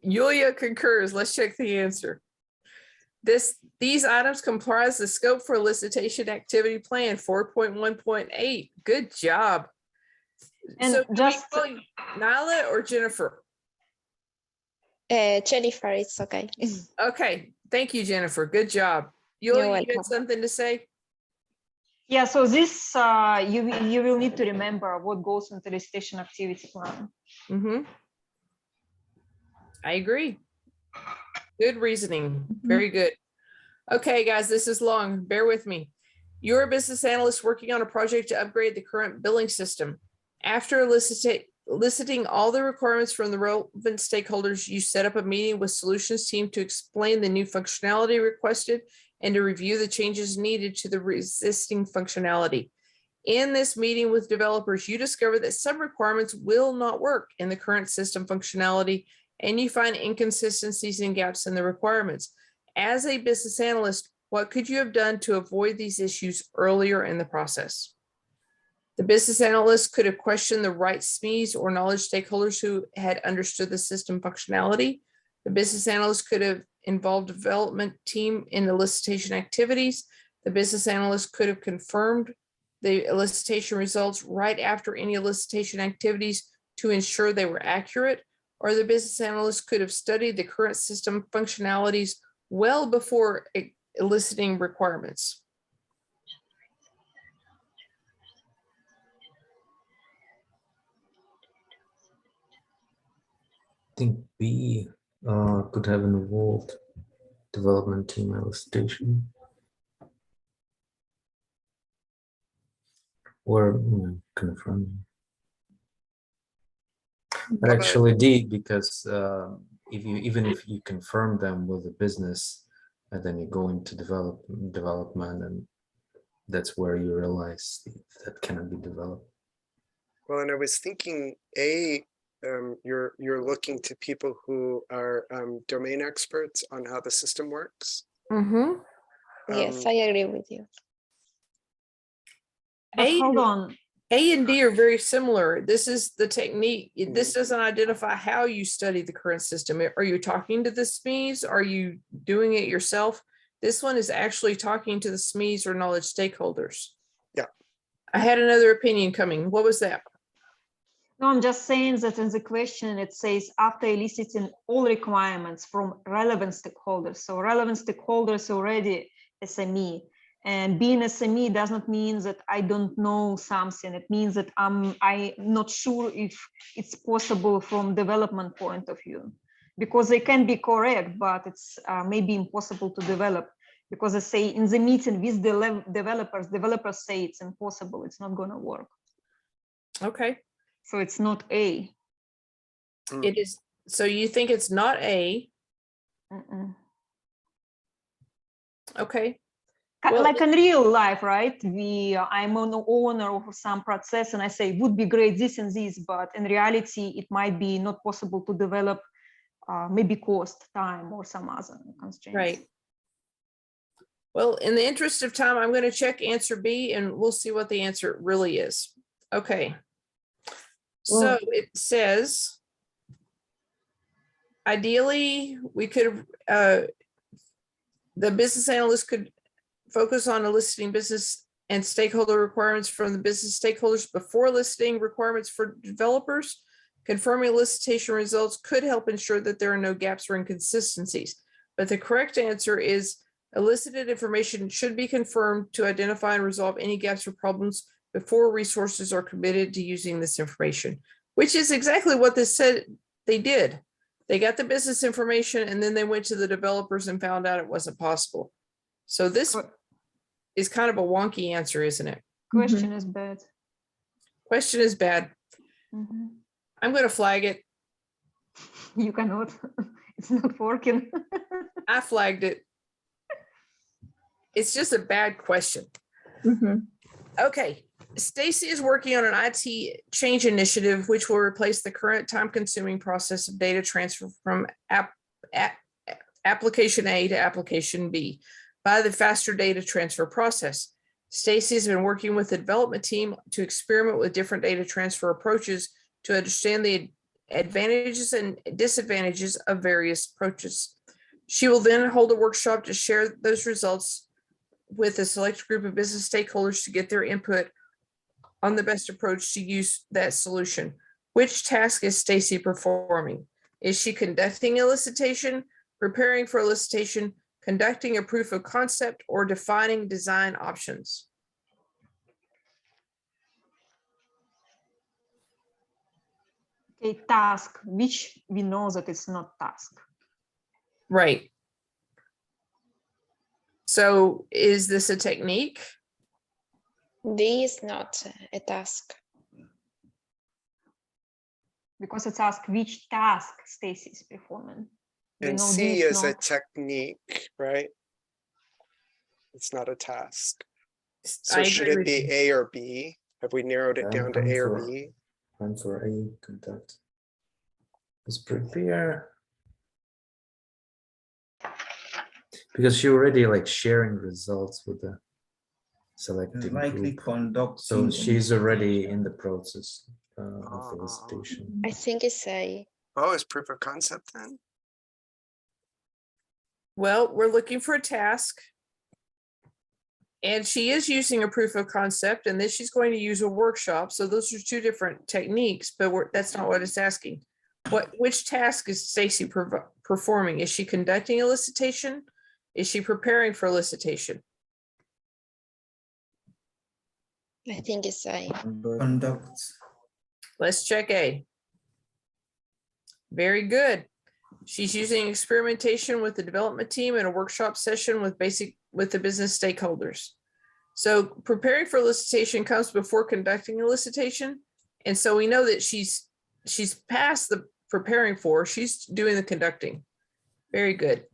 Yulia concurs. Let's check the answer. These items comprise the scope for elicitation activity plan 4.1.8. Good job. And so just Nyla or Jennifer? Jennifer, it's okay. Okay, thank you, Jennifer. Good job. Yulia, you had something to say? Yeah, so this you will need to remember what goes into the elicitation activity plan. Mm-hmm. I agree. Good reasoning. Very good. Okay, guys, this is long. Bear with me. You're a business analyst working on a project to upgrade the current billing system. After eliciting all the requirements from the relevant stakeholders, you set up a meeting with solutions team to explain the new functionality requested and to review the changes needed to the existing functionality. In this meeting with developers, you discover that some requirements will not work in the current system functionality, and you find inconsistencies and gaps in the requirements. As a business analyst, What could you have done to avoid these issues earlier in the process? The business analyst could have questioned the right SMEs or knowledge stakeholders who had understood the system functionality. The business analyst could have involved development team in elicitation activities. The business analyst could have confirmed the elicitation results right after any elicitation activities to ensure they were accurate, or the business analyst could have studied the current system functionalities well before eliciting requirements. I think B could have involved development team elicitation. Or confirming. But actually D, because even if you confirm them with the business, and then you go into development, and that's where you realize that cannot be developed. Well, and I was thinking A, you're looking to people who are domain experts on how the system works. Mm-hmm. Yes, I agree with you. Hold on. A and D are very similar. This is the technique. This doesn't identify how you study the current system. Are you talking to the SMEs? Are you doing it yourself? This one is actually talking to the SMEs or knowledge stakeholders. Yeah. I had another opinion coming. What was that? No, I'm just saying that in the question, it says after eliciting all requirements from relevant stakeholders. So relevant stakeholders already SME. And being SME does not mean that I don't know something. It means that I'm not sure if it's possible from development point of view, because they can be correct, but it's maybe impossible to develop, because they say in the meeting with the developers say it's impossible. It's not going to work. Okay. So it's not A. It is. So you think it's not A? Okay. Well, like in real life, right? I'm an owner of some process and I say, would be great this and this, but in reality, it might be not possible to develop, maybe cost, time, or some other constraints. Right. Well, in the interest of time, I'm going to check answer B and we'll see what the answer really is. Okay. So it says, ideally, we could have, the business analyst could focus on eliciting business and stakeholder requirements from the business stakeholders before eliciting requirements for developers. Confirming elicitation results could help ensure that there are no gaps or inconsistencies. But the correct answer is elicited information should be confirmed to identify and resolve any gaps or problems before resources are committed to using this information, which is exactly what this said they did. They got the business information and then they went to the developers and found out it wasn't possible. So this is kind of a wonky answer, isn't it? Question is bad. Question is bad. I'm going to flag it. You cannot. It's not working. I flagged it. It's just a bad question. Okay. Stacy is working on an IT change initiative, which will replace the current time-consuming process of data transfer from application A to application B by the faster data transfer process. Stacy has been working with the development team to experiment with different data transfer approaches to understand the advantages and disadvantages of various approaches. She will then hold a workshop to share those results with a select group of business stakeholders to get their input on the best approach to use that solution. Which task is Stacy performing? Is she conducting elicitation, preparing for elicitation, conducting a proof of concept, or defining design options? Okay, task, which we know that it's not task. Right. So is this a technique? D is not a task. Because it's asked which task Stacy is performing. And C is a technique, right? It's not a task. So should it be A or B? Have we narrowed it down to A or B? Answer A, conduct. Is prepare. Because she already like sharing results with the selected Likely group. conducting. So she's already elicitation. in the process of elicitation. I think it's A. Oh, it's proof of concept then? Well, we're looking for a task. And she is using a proof of concept, and then she's going to use a workshop. So those are two different techniques, but that's not what it's asking. Which task is Stacy performing? Is she conducting elicitation? Is she preparing for elicitation? I think it's A. Conduct. Let's check A. Very good. She's using experimentation with the development team and a workshop session with the business stakeholders. So preparing for elicitation comes before conducting elicitation. And so we know that she's past the preparing for, she's doing the conducting. Very good.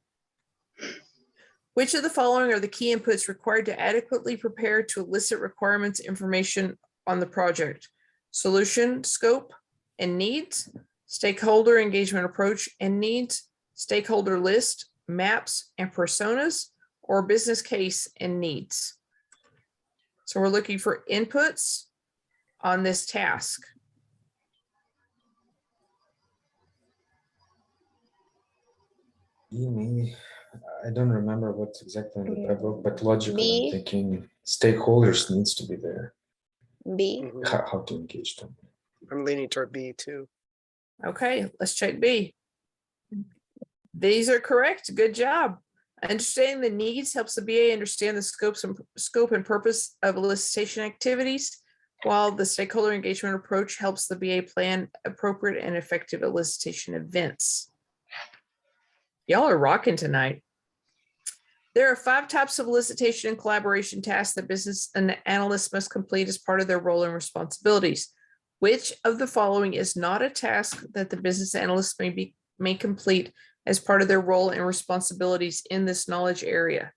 Which of the following are the key inputs required to adequately prepare to elicit requirements information on the project? Solution, scope, and needs, stakeholder engagement approach and needs, stakeholder list, maps and personas, or business case and needs. So we're looking for inputs on this task. Maybe, I don't remember what's exactly in the BABOK, but logically B. I'm thinking stakeholders needs to be there. B. How to engage them. I'm leaning toward B too. Okay, let's check B. These are correct. Good job. Understanding the needs helps the BA understand the scope and purpose of elicitation activities, while the stakeholder engagement approach helps the BA plan appropriate and effective elicitation events. Y'all are rocking tonight. There are 5 types of elicitation and collaboration tasks that business analysts must complete as part of their role and responsibilities. Which of the following is not a task that the business analyst may complete as part of their role and responsibilities in this knowledge area?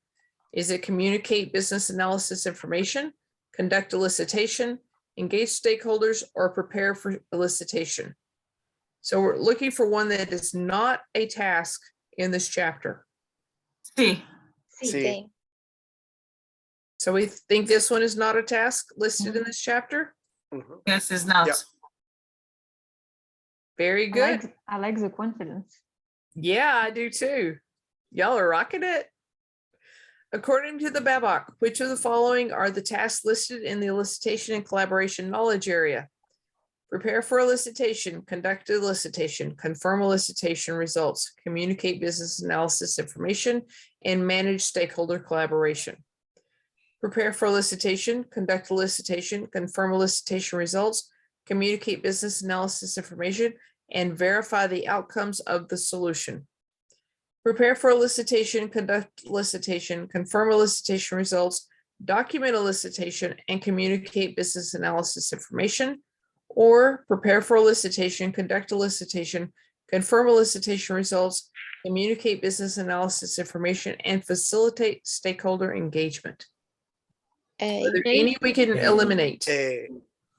Is it communicate business analysis information, conduct elicitation, engage stakeholders, or prepare for elicitation? So we're looking for one that is not a task in this chapter. C. C. So we think this one is not a task listed in this chapter? Mhm. Yes, it's not. Yep. Very good. I like the confidence. Yeah, I do too. Y'all are rocking it. According to the BABOK, which of the following are the tasks listed in the elicitation and collaboration knowledge area? Prepare for elicitation, conduct elicitation, confirm elicitation results, communicate business analysis information, and manage stakeholder collaboration. Prepare for elicitation, conduct elicitation, confirm elicitation results, communicate business analysis information, and verify the outcomes of the solution. Prepare for elicitation, conduct elicitation, confirm elicitation results, document elicitation, and communicate business analysis information. Or prepare for elicitation, conduct elicitation, confirm elicitation results, communicate business analysis information, and facilitate stakeholder engagement. A. Are there any we can eliminate? A.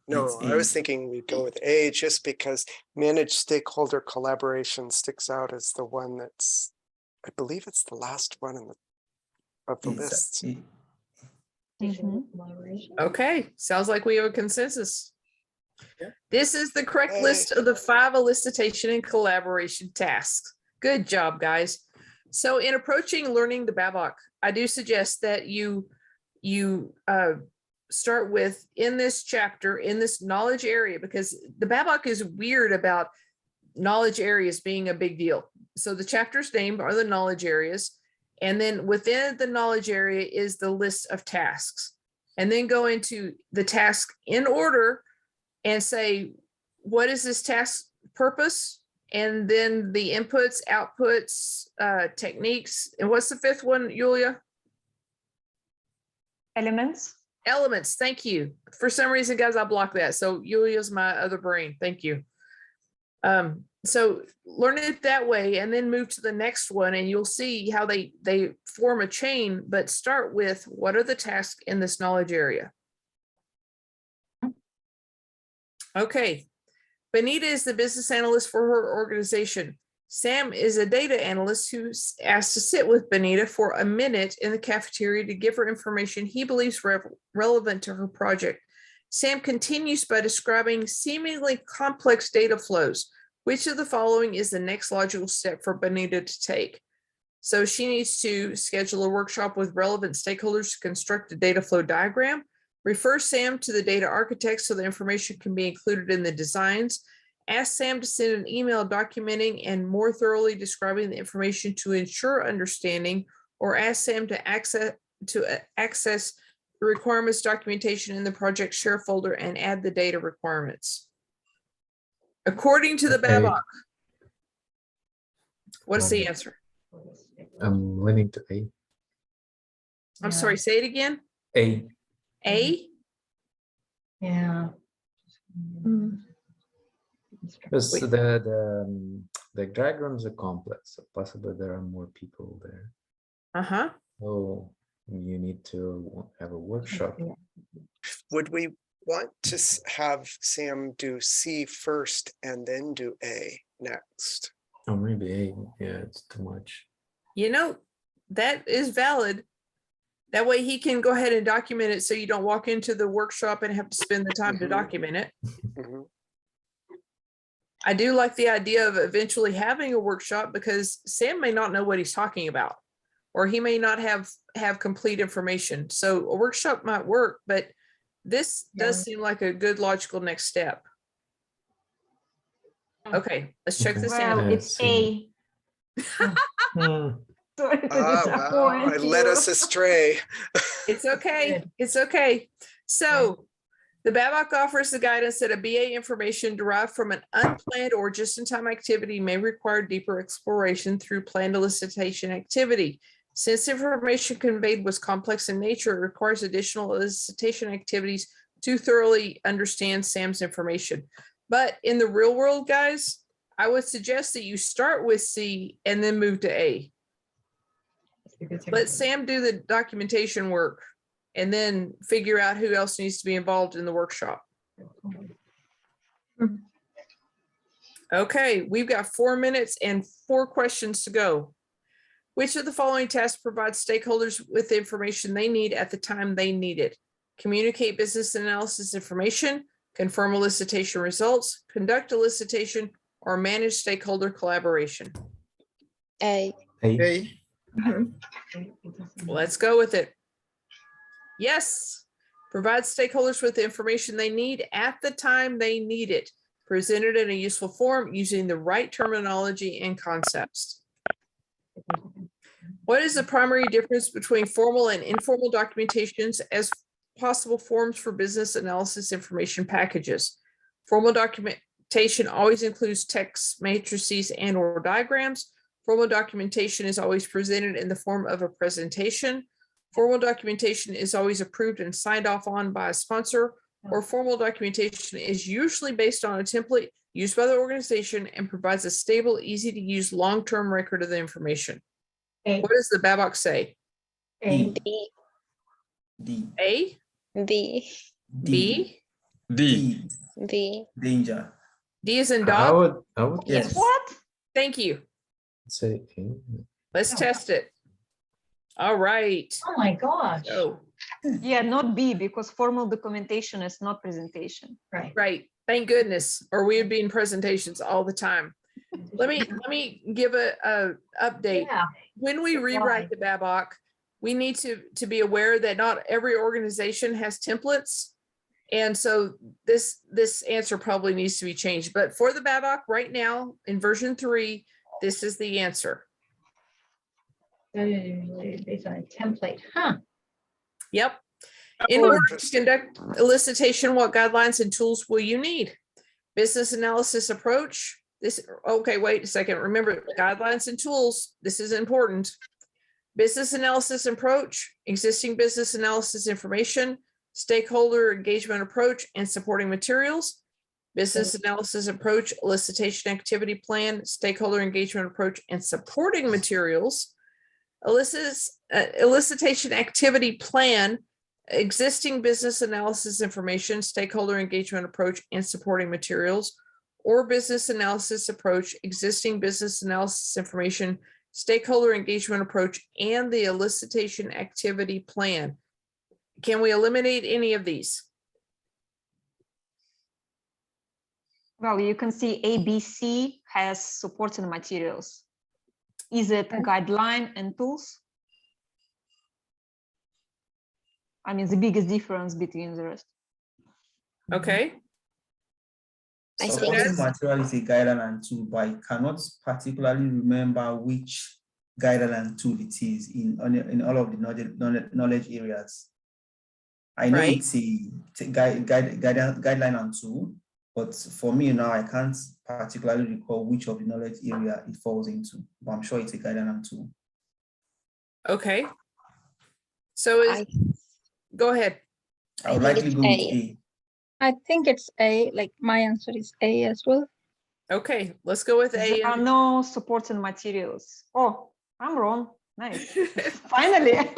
No, It's I was A. thinking we'd go with A just because managed stakeholder collaboration sticks out as the one that's, I believe it's the last one of the It's list. A. Okay, sounds like we have a consensus. Yeah. This is the correct Hey. list of the 5 elicitation and collaboration tasks. Good job, guys. So in approaching learning the BABOK, I do suggest that you start with, in this chapter, in this knowledge area, because the BABOK is weird about knowledge areas being a big deal. So the chapter's name are the knowledge areas. And then within the knowledge area is the list of tasks. And then go into the task in order and say, what is this task purpose? And then the inputs, outputs, techniques. And what's the 5th one, Yulia? Elements. Elements. Thank you. For some reason, guys, I blocked that. So Yulia's my other brain. Thank you. So learn it that way and then move to the next one, and you'll see how they form a chain, but start with what are the tasks in this knowledge area? Okay. Benita is the business analyst for her organization. Sam is a data analyst who's asked to sit with Benita for a minute in the cafeteria to give her information he believes relevant to her project. Sam continues by describing seemingly complex data flows. Which of the following is the next logical step for Benita to take? So she needs to schedule a workshop with relevant stakeholders to construct a data flow diagram, refer Sam to the data architect so the information can be included in the designs, ask Sam to send an email documenting and more thoroughly describing the information to ensure understanding, or ask Sam to access the requirements documentation in the project share folder and add the data requirements. According to the BABOK, what's the answer? I'm leaning to A. I'm sorry, say it again. A. A? Yeah. Because the diagrams are complex, so possibly there are more people there. Uh-huh. So you need to have a workshop. Would we want to have Sam do C first and then do A next? Or maybe A. Yeah, it's too much. You know, that is valid. That way he can go ahead and document it so you don't walk into the workshop and have to spend the time to document it. I do like the idea of eventually having a workshop because Sam may not know what he's talking about, or he may not have complete information. So a workshop might work, but this does seem like a good logical next step. Okay, let's check this Well, out. it's A. Sorry to Wow, I disappoint led you. us astray. It's okay. It's okay. So the BABOK offers the guidance that a BA information derived from an unplanned or just-in-time activity may require deeper exploration through planned elicitation activity. Since information conveyed was complex in nature, it requires additional elicitation activities to thoroughly understand Sam's information. But in the real world, guys, I would suggest that you start with C and then move to A. Let Sam do the documentation work and then figure out who else needs to be involved in the workshop. Okay, we've got 4 minutes and 4 questions to go. Which of the following tasks provides stakeholders with the information they need at the time they need it? Communicate business analysis information, confirm elicitation results, conduct elicitation, or manage stakeholder collaboration? A. A. Let's go with it. Yes, provide stakeholders with the information they need at the time they need it, presented in a useful form using the right terminology and concepts. What is the primary difference between formal and informal documentations as possible forms for business analysis information packages? Formal documentation always includes text, matrices, and or diagrams. Formal documentation is always presented in the form of a presentation. Formal documentation is always approved and signed off on by a sponsor, or formal documentation is usually based on a template used by the organization and provides a stable, easy to use long-term record of the information. A. What does the BABOK say? A. B. D. A? B. B? D. B. Danger. D is in I dog? would Yes. What? Thank you. say A. Let's test it. All right. Oh my gosh. So, Yeah, not B, because formal documentation is not presentation. Right. right. Thank goodness, or we would be in presentations all the time. Let me give a update. Yeah. When we rewrite the BABOK, we need to be aware that not every organization has templates. And so this answer probably needs to be changed. But for the BABOK right now in version 3, this is the answer. Based on a template, huh? Yep. In order to conduct elicitation, what guidelines and tools will you need? Business analysis approach. Okay, wait a second. Remember, guidelines and tools. This is important. Business analysis approach, existing business analysis information, stakeholder engagement approach, and supporting materials. Business analysis approach, elicitation activity plan, stakeholder engagement approach, and supporting materials. Elicitation activity plan, existing business analysis information, stakeholder engagement approach, and supporting materials. or business analysis approach, existing business analysis information, stakeholder engagement approach, and the elicitation activity plan. Can we eliminate any of these? Well, you can see ABC has supporting materials. Is it guideline and tools? I mean, the biggest difference between the rest. Okay. I So think guys, Supporting material is a guideline and tool, but I cannot particularly remember which guideline and tool it is in all of the knowledge areas. I know Right. it's a guideline and tool, but for me now, I can't particularly recall which of the knowledge area it falls into, but I'm sure it's a guideline and tool. okay. So go ahead. I would think likely it's go with A. A. I think it's A, like my answer is A as well. Okay, let's go with A. There are no supporting materials. Oh, I'm wrong. Nice. Finally.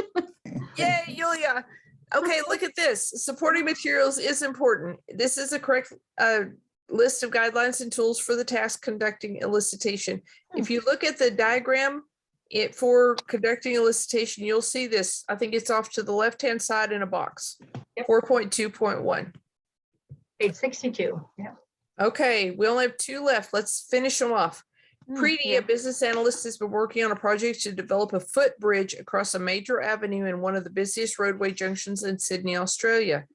Yay, Yulia. Okay, look at this. Supporting materials is important. This is a correct list of guidelines and tools for the task conducting elicitation. If you look at the diagram for conducting elicitation, you'll see this. I think it's off to the left-hand side in a box. Yep. 4.2.1. Page 62. Yeah. Okay, we only have 2 left. Let's finish them off. Preeti, a business analyst, has been working on a project to develop a footbridge across a major avenue in one of the busiest roadway junctions in Sydney, Australia.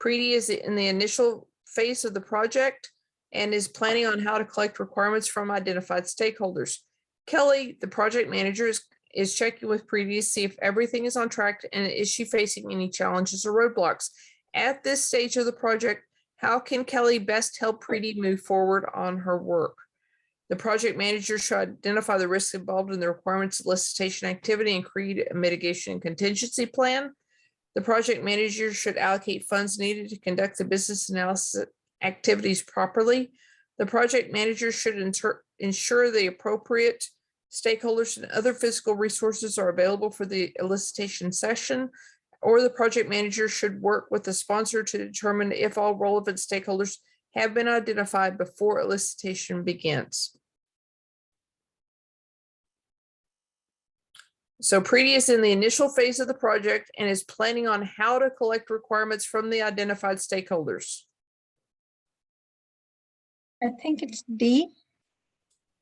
Preeti is in the initial phase of the project and is planning on how to collect requirements from identified stakeholders. Kelly, the project manager, is checking with Preeti to see if everything is on track and is she facing any challenges or roadblocks. At this stage of the project, how can Kelly best help Preeti move forward on her work? The project manager should identify the risks involved in the requirements elicitation activity and create a mitigation and contingency plan. The project manager should allocate funds needed to conduct the business analysis activities properly. The project manager should ensure the appropriate stakeholders and other physical resources are available for the elicitation session, or the project manager should work with the sponsor to determine if all relevant stakeholders have been identified before elicitation begins. So Preeti is in the initial phase of the project and is planning on how to collect requirements from the identified stakeholders. I think it's D,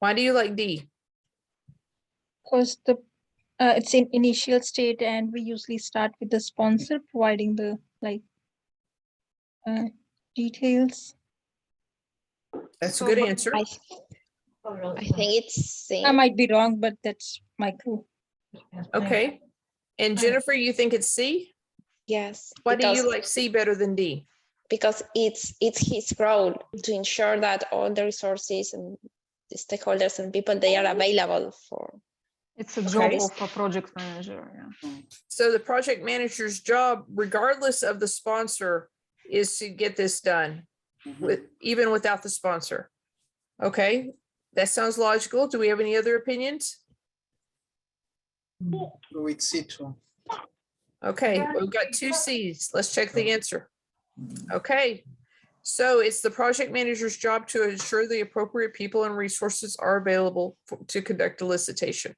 Why do you like D? because it's in initial state and we usually start with the sponsor providing the details. That's a good answer. I think it's C. I might be wrong, but that's my clue. Okay. And Jennifer, you think it's C? Yes. Why do you like C better than D? Because it's his role to ensure that all the resources and the stakeholders and people, they are available for. It's a job of a project manager. Yeah. So the project manager's job, regardless of the sponsor, is to get this done even without the sponsor. Okay, that sounds logical. Do we have any other opinions? With C2. Okay, we've got 2 C's. Let's check the answer. Okay, so it's the project manager's job to ensure the appropriate people and resources are available to conduct elicitation.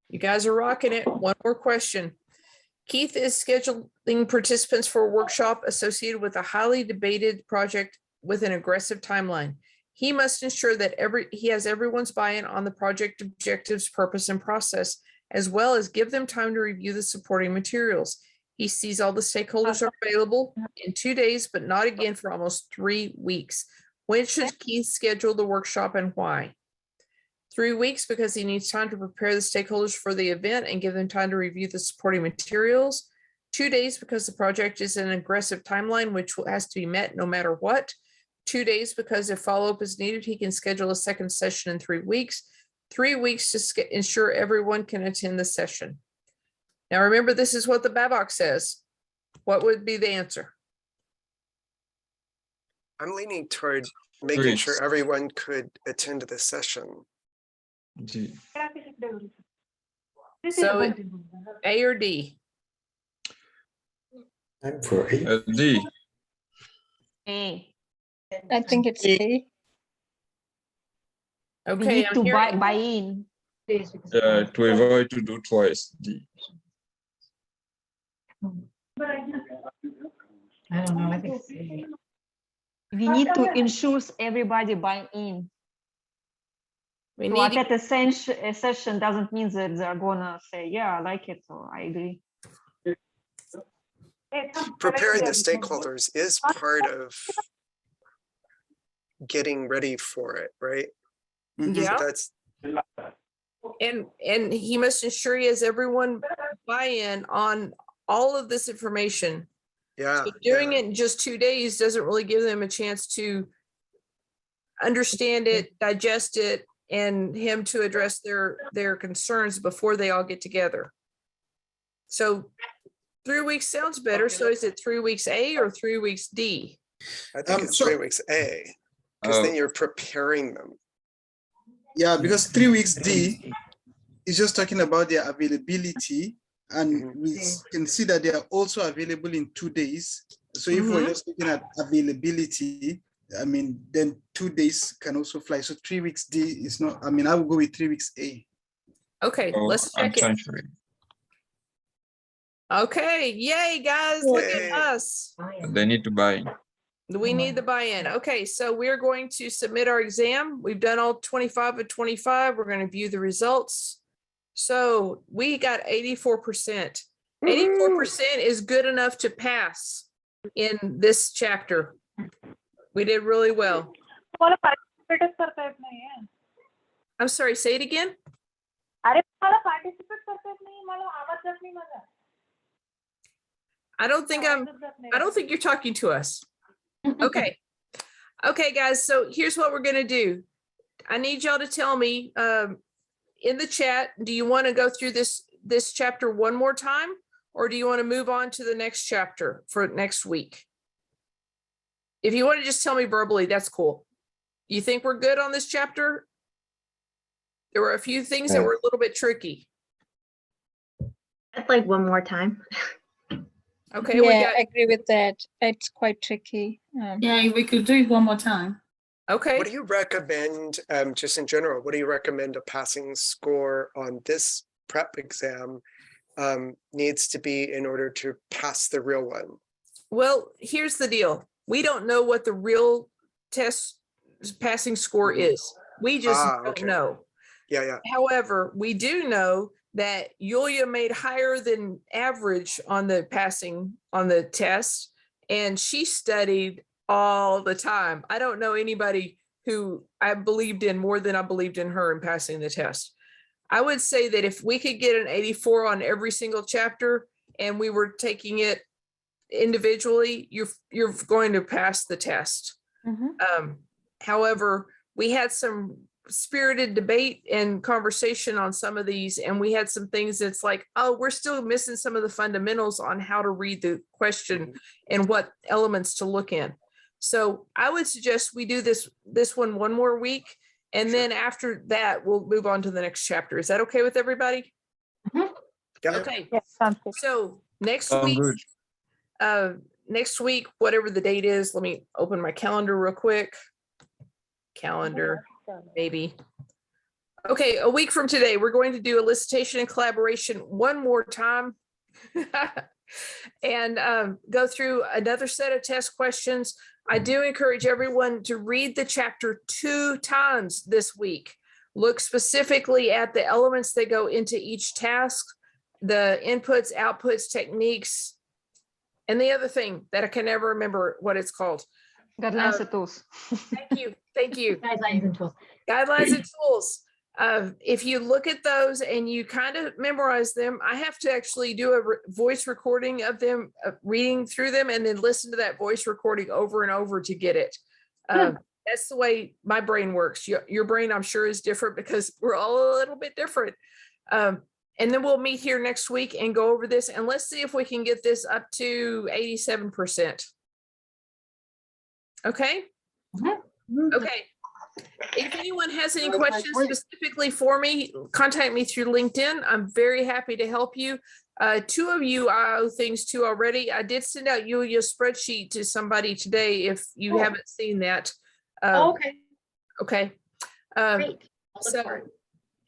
You guys are rocking it. One more question. Keith is scheduling participants for a workshop associated with a highly debated project with an aggressive timeline. He must ensure that he has everyone's buy-in on the project objectives, purpose, and process, as well as give them time to review the supporting materials. He sees all the stakeholders are available in 2 days, but not again for almost 3 weeks. When should Keith schedule the workshop and why? 3 weeks because he needs time to prepare the stakeholders for the event and give them time to review the supporting materials. 2 days because the project is an aggressive timeline, which has to be met no matter what. 2 days because if follow-up is needed, he can schedule a second session in 3 weeks. 3 weeks to ensure everyone can attend the session. Now, remember, this is what the BABOK says. What would be the answer? I'm leaning toward making sure everyone could attend the session. D. So A or D? I'm for A. D. A. I think it's A. We Okay, need I'm to hearing, buy in. Yeah, to avoid to do twice D. I don't know, I think C. We need to ensure everybody buy in. we To need to, attend a session doesn't mean that they're gonna say, yeah, I like it, or I agree. Preparing the stakeholders is part of getting ready for it, right? yeah, So that's and he must ensure he has everyone buy-in on all of this information. yeah. So doing it in just 2 days doesn't really give them a chance to understand it, digest it, and him to address their concerns before they all get together. So 3 weeks sounds better. So is it 3 weeks A or 3 weeks D? I think it's so- 3 weeks A, because then you're preparing them. Yeah, because 3 weeks D is just talking about their availability, and we can see that they are also available in 2 days. So if we're just looking at availability, I mean, then 2 days can also fly. So 3 weeks D is not, I mean, I will go with 3 weeks A. Okay, let's check it. Okay, yay, guys, look at us. They need to buy. We need the buy-in. Okay, so we're going to submit our exam. We've done all 25 of 25. We're going to view the results. So we got 84%. 84% is good enough to pass in this chapter. We did really well. I'm sorry, say it again. I don't think you're talking to us. Okay. Okay, guys, so here's what we're gonna do. I need y'all to tell me in the chat, do you want to go through this chapter one more time? Or do you want to move on to the next chapter for next week? If you want to just tell me verbally, that's cool. You think we're good on this chapter? There were a few things that were a little bit tricky. I'd like one more time. Okay, Yeah, we got, I agree with that. It's quite tricky. Yeah, we could do it one more time. okay. What do you recommend, just in general, what do you recommend a passing score on this prep exam needs to be in order to pass the real one? Well, here's the deal. We don't know what the real test passing score is. We just don't know. Yeah, yeah. However, we do know that Yulia made higher than average on the passing on the test, and she studied all the time. I don't know anybody who I believed in more than I believed in her in passing the test. I would say that if we could get an 84 on every single chapter and we were taking it individually, you're going to pass the test. However, we had some spirited debate and conversation on some of these, and we had some things that's like, oh, we're still missing some of the fundamentals on how to read the question and what elements to look in. So I would suggest we do this one more week, and then after that we'll move on to the next chapter. Is that okay with everybody? Okay. So next week, whatever the date is, let me open my calendar real quick. Calendar, maybe. Okay, a week from today, we're going to do elicitation and collaboration one more time. And go through another set of test questions. I do encourage everyone to read the chapter 2 times this week. Look specifically at the elements that go into each task, the inputs, outputs, techniques, and the other thing that I can never remember what it's called. Guidelines and tools. Thank you. Thank you. Guidelines and tools. Guidelines and tools. If you look at those and you kind of memorize them, I have to actually do a voice recording of them, reading through them, and then listen to that voice recording over and over to get it. That's the way my brain works. Your brain, I'm sure, is different because we're all a little bit different. And then we'll meet here next week and go over this, and let's see if we can get this up to 87%. Okay? Okay. If anyone has any questions specifically for me, contact me through LinkedIn. I'm very happy to help you. 2 of you I owe things to already. I did send out your spreadsheet to somebody today if you haven't seen that. Okay. Okay. So,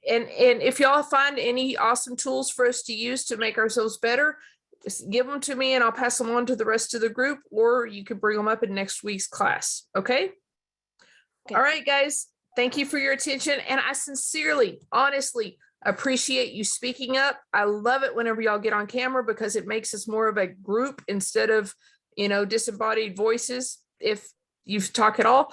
and if y'all find any awesome tools for us to use to make ourselves better, just give them to me and I'll pass them on to the rest of the group, or you can bring them up in next week's class. Okay. All right, guys. Thank you for your attention. And I sincerely, honestly appreciate you speaking up. I love it whenever y'all get on camera because it makes us more of a group instead of, disembodied voices. If you talk at all,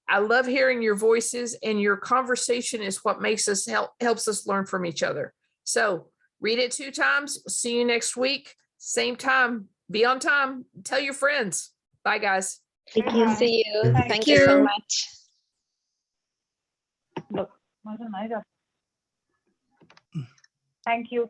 I love hearing your voices, and your conversation is what makes us helps us learn from each other. So read it 2 times. See you next week. Same time. Be on time. Tell your friends. Bye, guys. Thank you. See you. Thank Thank you so much. Thank you.